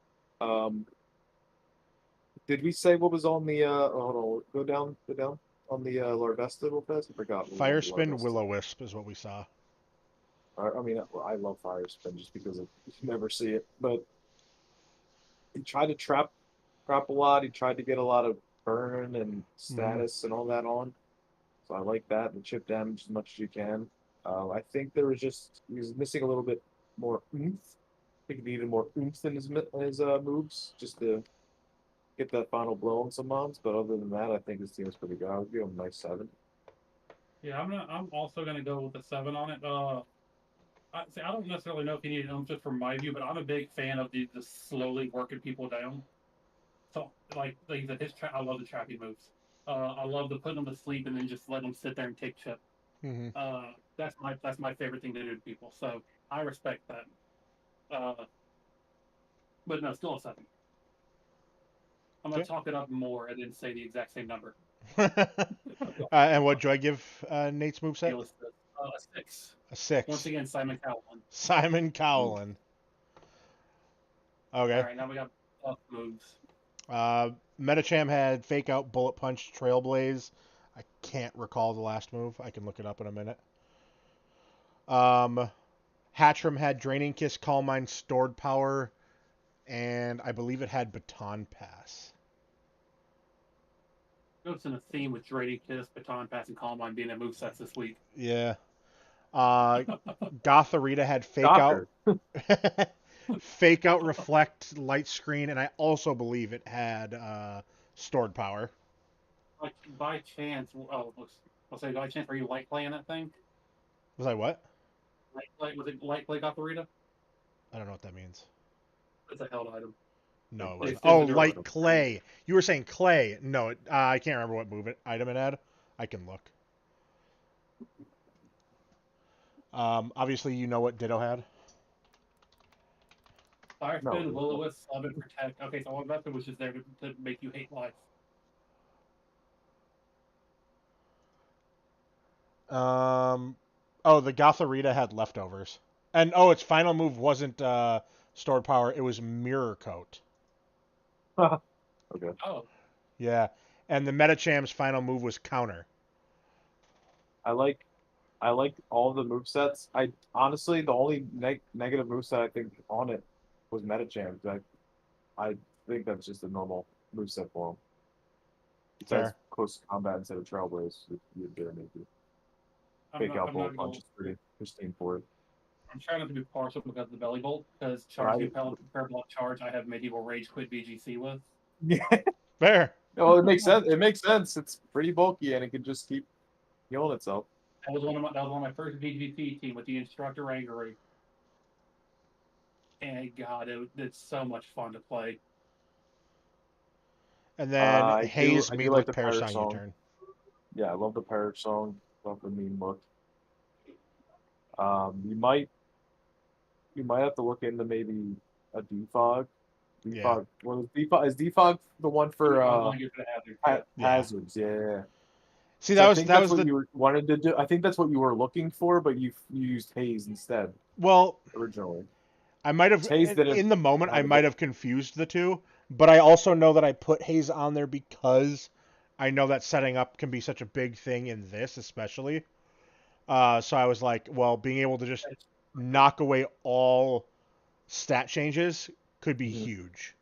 Did we say what was on the hold on, go down on the Larvesta real fast? I forgot. Fire Spin, Will-O-Wisp is what we saw. I mean, I love Fire Spin just because you never see it. But he tried to trap a lot. He tried to get a lot of burn and status and all that on. So I like that, and chip damage as much as you can. I think he was missing a little bit more oomph. I think he needed more oomph in his moves just to get that final blow on some mons. But other than that, I think his team is pretty good. I would give him a nice 7. Yeah, I'm also gonna go with a 7 on it. I don't necessarily know if he needed oomph just from my view, but I'm a big fan of the slowly working people down. So like I I love the trapping moves. I love the putting them to sleep and then just let them sit there and take chip. Mm-hmm. That's my favorite thing to do to people. So I respect that. But no, still a 7. I'm gonna talk it up more and then say the exact same number. And what do I give Nate's moveset? A 6. A 6. Once again, Simon Cowell. Simon Cowell. Okay. All right, now we got buff moves. Metacham had Fake Out, Bullet Punch, Trailblaze. I can't recall the last move. I can look it up in a minute. Hatchram had Draining Kiss, Calm Mind, Stored Power, and I believe it had Baton Pass. Goes in a theme with Drady, Kiss, Baton Pass, and Columbine being their movesets this week. Yeah. Gotharita had fake Shocker. out, fake out, reflect, light screen, and I also believe it had stored power. Like by chance, I'll say by chance, were you light playing that thing? Was I what? Was it light play Gotharita? I don't know what that means. It's a held item. No, it It wasn't. says Oh, in their light item. clay. You were saying clay. No, I can't remember what item it had. I can look. Obviously, you know what Ditto had. Fire No. Spin, Will-O-Wisp, Sub, and Protect. Okay, so all weapon was just there to make you hate life. Oh, the Gotharita had leftovers. And oh, its final move wasn't stored power, it was Mirror Coat. Okay. Oh, Yeah. And the Metacham's final move was Counter. I like all the movesets. I honestly the only negative moveset I think on it was Metacham. I think that's just a normal moveset for him. Besides Fair. close combat instead of Trailblaze, you'd get maybe. Fake out bullet punch is pretty pristine for it. I'm trying not to be partial because of the belly bolt, because charge pair block charge I have medieval rage quit BGC with. Yeah. Fair. No, it makes sense. It makes sense. It's pretty bulky and it can just keep healing itself. That was one of my first BGC team with the instructor Rangery. And God, it's so much fun to play. And then Haze I me do like with the Pair pirate Song song. U-turn. Yeah, I love the parrot song. Love the meme look. You might have to look into maybe a defog. Yeah. Well, is defog the one for Yeah. hazards? Yeah. See, So that I was think that that's was what the you wanted to do. I think that's what you were looking for, but you used haze instead well. originally. I might have Haze didn't in the moment I have a might have confused the two, but I also know that I put Haze on there because I know that setting up can be such a big thing in this, especially. So I was like, well, being able to just knock away all stat changes could be huge.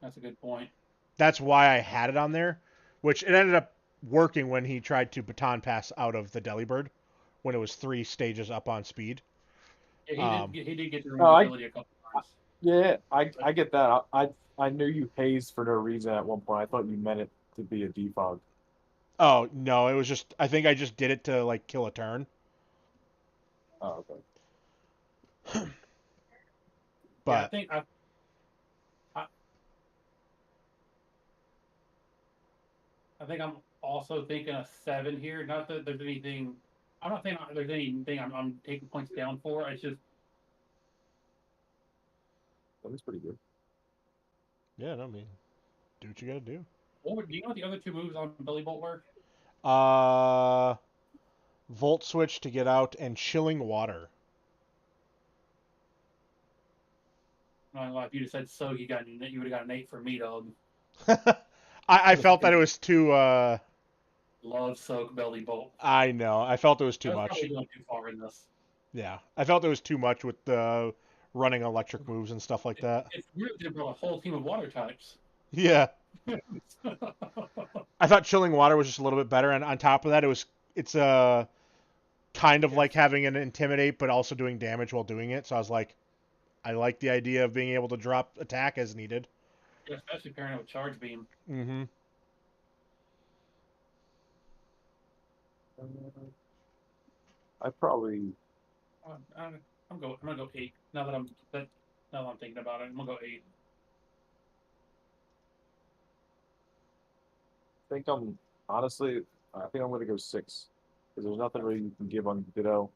That's a good point. That's why I had it on there, which it ended up working when he tried to baton pass out of the Delibird when it was 3 stages up on speed. Yeah, he did get the ability a couple times. Yeah, I get that. I knew you hazed for no reason at one point. I thought you meant it to be a defog. Oh no, it was just I think I just did it to like kill a turn. Oh, okay. But yeah, I think I think I'm also thinking a 7 here. Not that there's anything. I'm not saying there's anything I'm taking points down for. It's just That was pretty good. yeah, no, I mean, do what you gotta do. do you know what the other two moves on Billy Bolt were? Volt switch to get out and chilling water. If you just said so, you would have got an 8 from me, dog. I felt that it was too. Love soak belly bolt. I know. I felt it was too much. Probably going too far in this. Yeah, I felt it was too much with the running electric moves and stuff like that. It's weird they brought a whole team of water types. Yeah. I thought chilling water was just a little bit better, and on top of that, it's kind of like having an intimidate, but also doing damage while doing it. So I was like, I like the idea of being able to drop attack as needed. Yeah, especially pairing it with charge beam. Mm-hmm. I probably. I'm gonna go 8. Now that I'm thinking about it, I'm gonna go 8. I think I'm gonna go 6 because there's nothing really you can give on Ditto.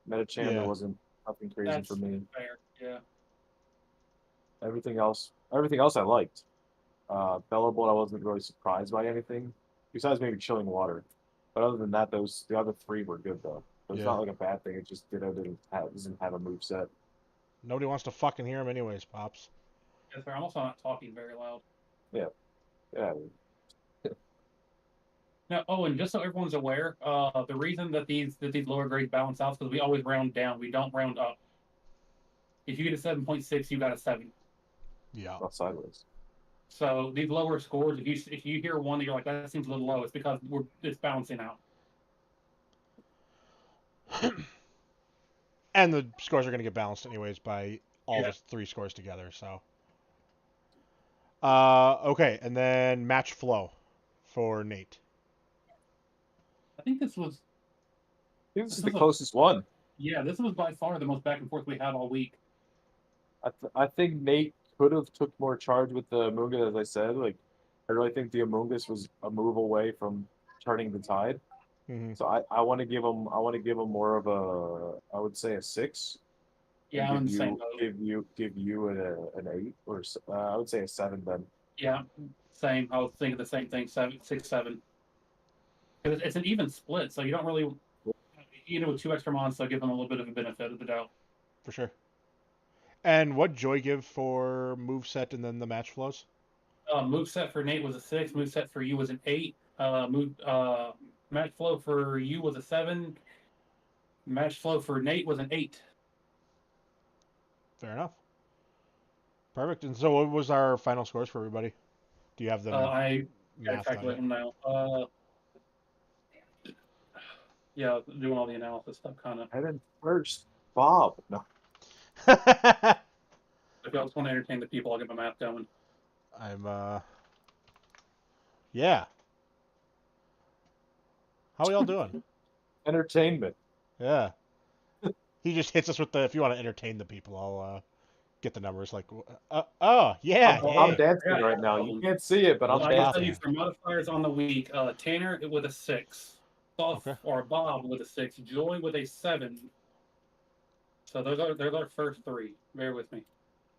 Metachan there wasn't nothing crazy for me. Fair, yeah. Everything else I liked. Bellow Bolt I wasn't really surprised by anything besides maybe chilling water. But other than that, the other 3 were good though. So it's not like a bad thing. It just Ditto doesn't have a move set. Nobody wants to fucking hear him anyways, Pops. Yes, I'm also not talking very loud. Yeah. Yeah. Now, and just so everyone's aware, the reason that these lower grades balance out is because we always round down. We don't round up. If you get a 7.6, you got a 7. Yeah. Not sideways. So these lower scores, if you hear one that you're like, that seems a little low, it's because it's balancing out. And the scores are going to get balanced anyways by all the 3 scores together. So, okay, and then match flow for Nate. I think this was the closest one. Yeah, this was by far the most back and forth we had all week. I think Nate could have took more charge with the Amoonga, as I said. Like, I really think the Amoongus was a move away from turning the tide. Mm-hmm. So I want to give him more of a, I would say, a 6. Yeah, I'm saying give you an 8, or I would say a 7 then. Yeah, same. I was thinking the same thing. 6, 7. Because it's an even split, so you don't really, with 2 extra mons, so give them a little bit of a benefit of the doubt. For sure. And what Joy give for moveset and then the match flows? Moveset for Nate was a 6. Moveset for you was an 8. Match flow for you was a 7. Match flow for Nate was an 8. Fair enough. Perfect. And so, what was our final scores for everybody? Do you have them? I gotta calculate them now. Yeah, doing all the analysis stuff, kind of. And then first, Bob. No. If y'all just want to entertain the people, I'll get my math going. Yeah. How are y'all doing? Entertainment. Yeah. He just hits us with the, if you want to entertain the people, I'll get the numbers. Like, yeah. I'm dancing right now. You can't see it, but I'm dancing. I'll tell you, for modifiers on the week, Tanner with a 6. Or Bob with a 6. Joy with a 7. So those are our first 3. Bear with me.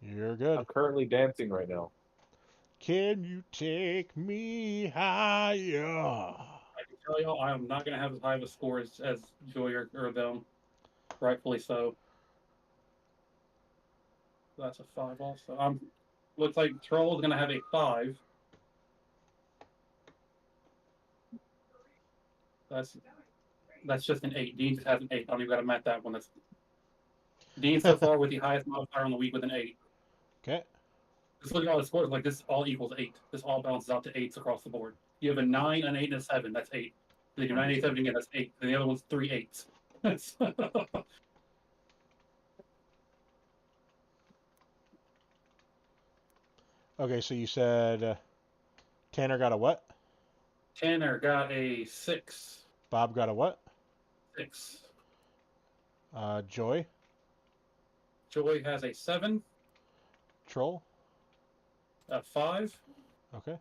You're good. I'm currently dancing right now. Can you take me higher? I can tell y'all, I am not going to have as high of a score as Joy or them. Rightfully so. That's a 5 also. Looks like Troll is going to have a 5. That's just an 8. Deen just has an 8. I don't even got to match that one. That's Deen so far with the highest modifier on the week with an 8. Okay. Just look at all the scores. Like, this all equals 8. This all balances out to 8s across the board. You have a 9, an 8, and a 7. That's 8. Then you 9, 8, 7 again. That's 8. And the other one's 3 8s. Okay, so you said Tanner got a what? Tanner got a 6. Bob got a what? 6. Joy? Joy has a 7. Troll? A 5. Okay.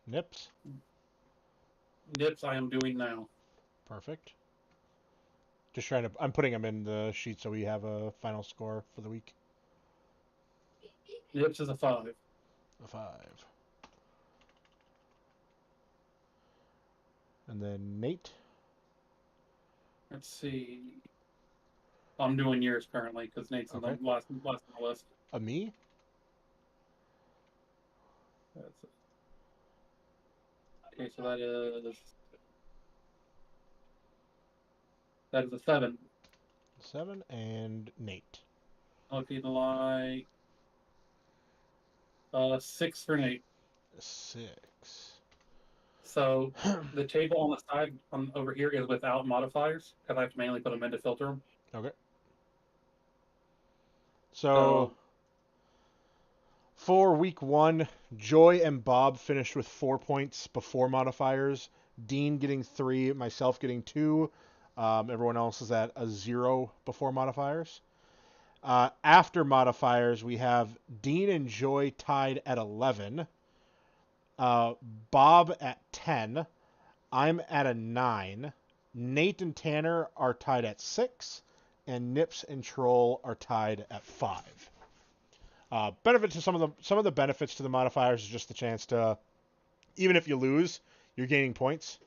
Nips? Nips I am doing now. Perfect. Just trying to, I'm putting them in the sheet so we have a final score for the week. Nips is a 5. A 5. And then Nate? Let's see. I'm doing yours currently because Nate's on the last on the list. A me? Okay, so that is a 7. 7 and Nate. Looking like 6 for Nate. 6. So the table on the side over here is without modifiers because I have to manually put them in to filter them. Okay. So for week 1, Joy and Bob finished with 4 points before modifiers. Deen getting 3, myself getting 2. Everyone else is at a 0 before modifiers. After modifiers, we have Deen and Joy tied at 11. Bob at 10. I'm at a 9. Nate and Tanner are tied at 6. And Nips and Troll are tied at 5. Benefit to some of the benefits to the modifiers is just the chance to, even if you lose, you're gaining points.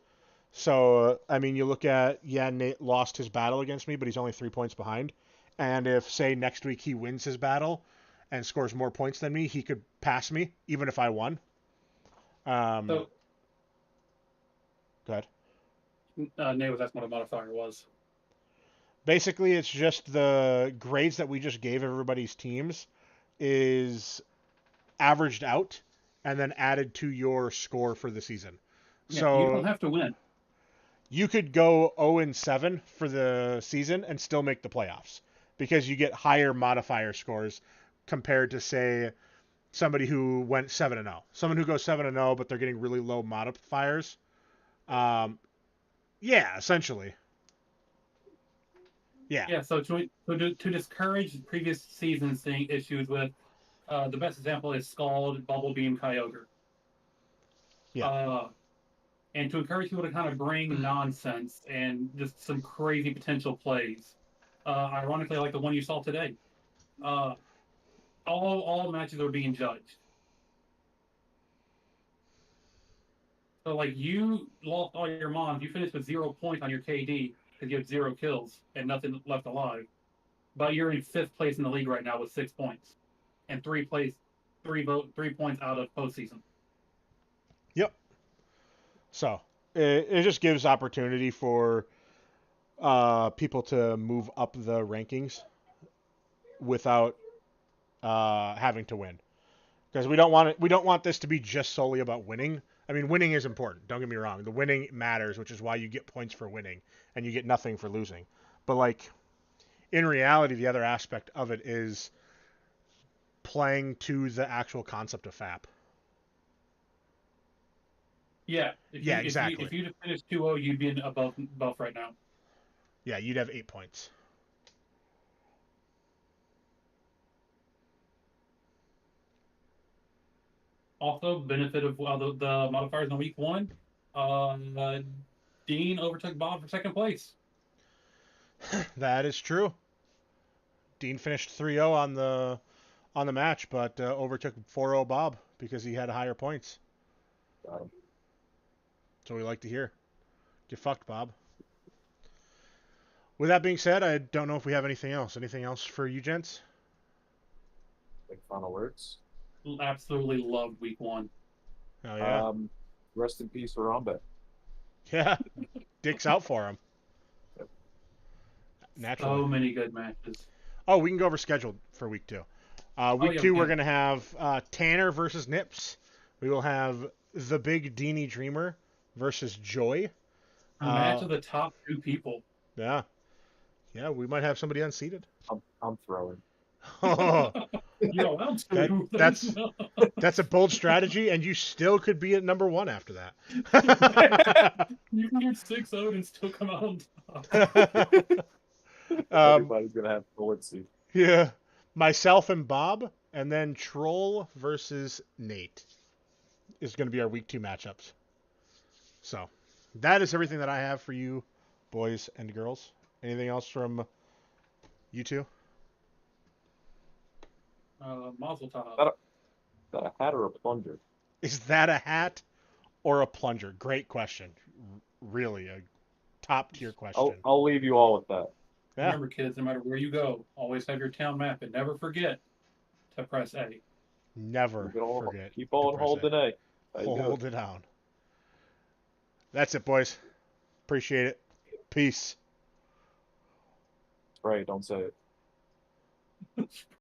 So, I mean, you look at, Nate lost his battle against me, but he's only 3 points behind. And if, say, next week he wins his battle and scores more points than me, he could pass me, even if I won. Go ahead. Nate was asking what a modifier was. Basically, it's just the grades that we just gave everybody's teams is averaged out and then added to your score for the season. Yeah, So you don't have to win. you could go 0-7 for the season and still make the playoffs because you get higher modifier scores compared to, say, somebody who went 7-0. Someone who goes 7-0, but they're getting really low modifiers. Yeah, essentially. Yeah. Yeah, so to discourage previous seasons seeing issues with, the best example is Scald, Bubble Beam, Kyogre. Yeah. And to encourage people to kind of bring nonsense and just some crazy potential plays. Ironically, like the one you saw today. All matches are being judged. So, like, you lost all your mons. You finished with 0 points on your KD because you had 0 kills and nothing left alive. But you're in 5th place in the league right now with 6 points and 3 points out of postseason. Yep. So it just gives opportunity for people to move up the rankings without having to win, because we don't want this to be just solely about winning. I mean, winning is important. Don't get me wrong. The winning matters, which is why you get points for winning and you get nothing for losing. But like in reality, the other aspect of it is playing to the actual concept of FAP. Yeah. Exactly. If you'd finished 2-0, you'd be in above right now. Yeah, you'd have 8 points. Also, benefit of the modifiers in week 1, Deen overtook Bob for 2nd place. That is true. Deen finished 3-0 on the match, but overtook 4-0 Bob because he had higher points. So we like to hear. Get fucked, Bob. With that being said, I don't know if we have anything else. Anything else for you gents? Like final words? Absolutely loved week 1. Oh yeah. Rest in peace, Harambe. Yeah. Dick's out for him. Yep. Naturally. So many good matches. Oh, we can go over scheduled for week 2. Week 2, we're going to have Tanner versus Nips. We will have the Big Deenie Dreamer versus Joy. A match of the top 2 people. Yeah. Yeah, we might have somebody unseated. I'm throwing. Oh, You're allowed to. that's a bold strategy, and you still could be at number 1 after that. You can get 6-0 and still come out on top. Everybody's gonna have fluency. Yeah, myself and Bob, and then Troll versus Nate is going to be our week 2 matchups. So that is everything that I have for you, boys and girls. Anything else from you two? Mazel tov. Is that a hat or a plunger? Is that a hat or a plunger? Great question. Really, a top tier question. I'll leave you all with that. Yeah. Remember, kids, no matter where you go, always have your town map, and never forget to press A. Never forget. Keep on holding A. Hold it down. That's it, boys. Appreciate it. Peace. Right, don't say it.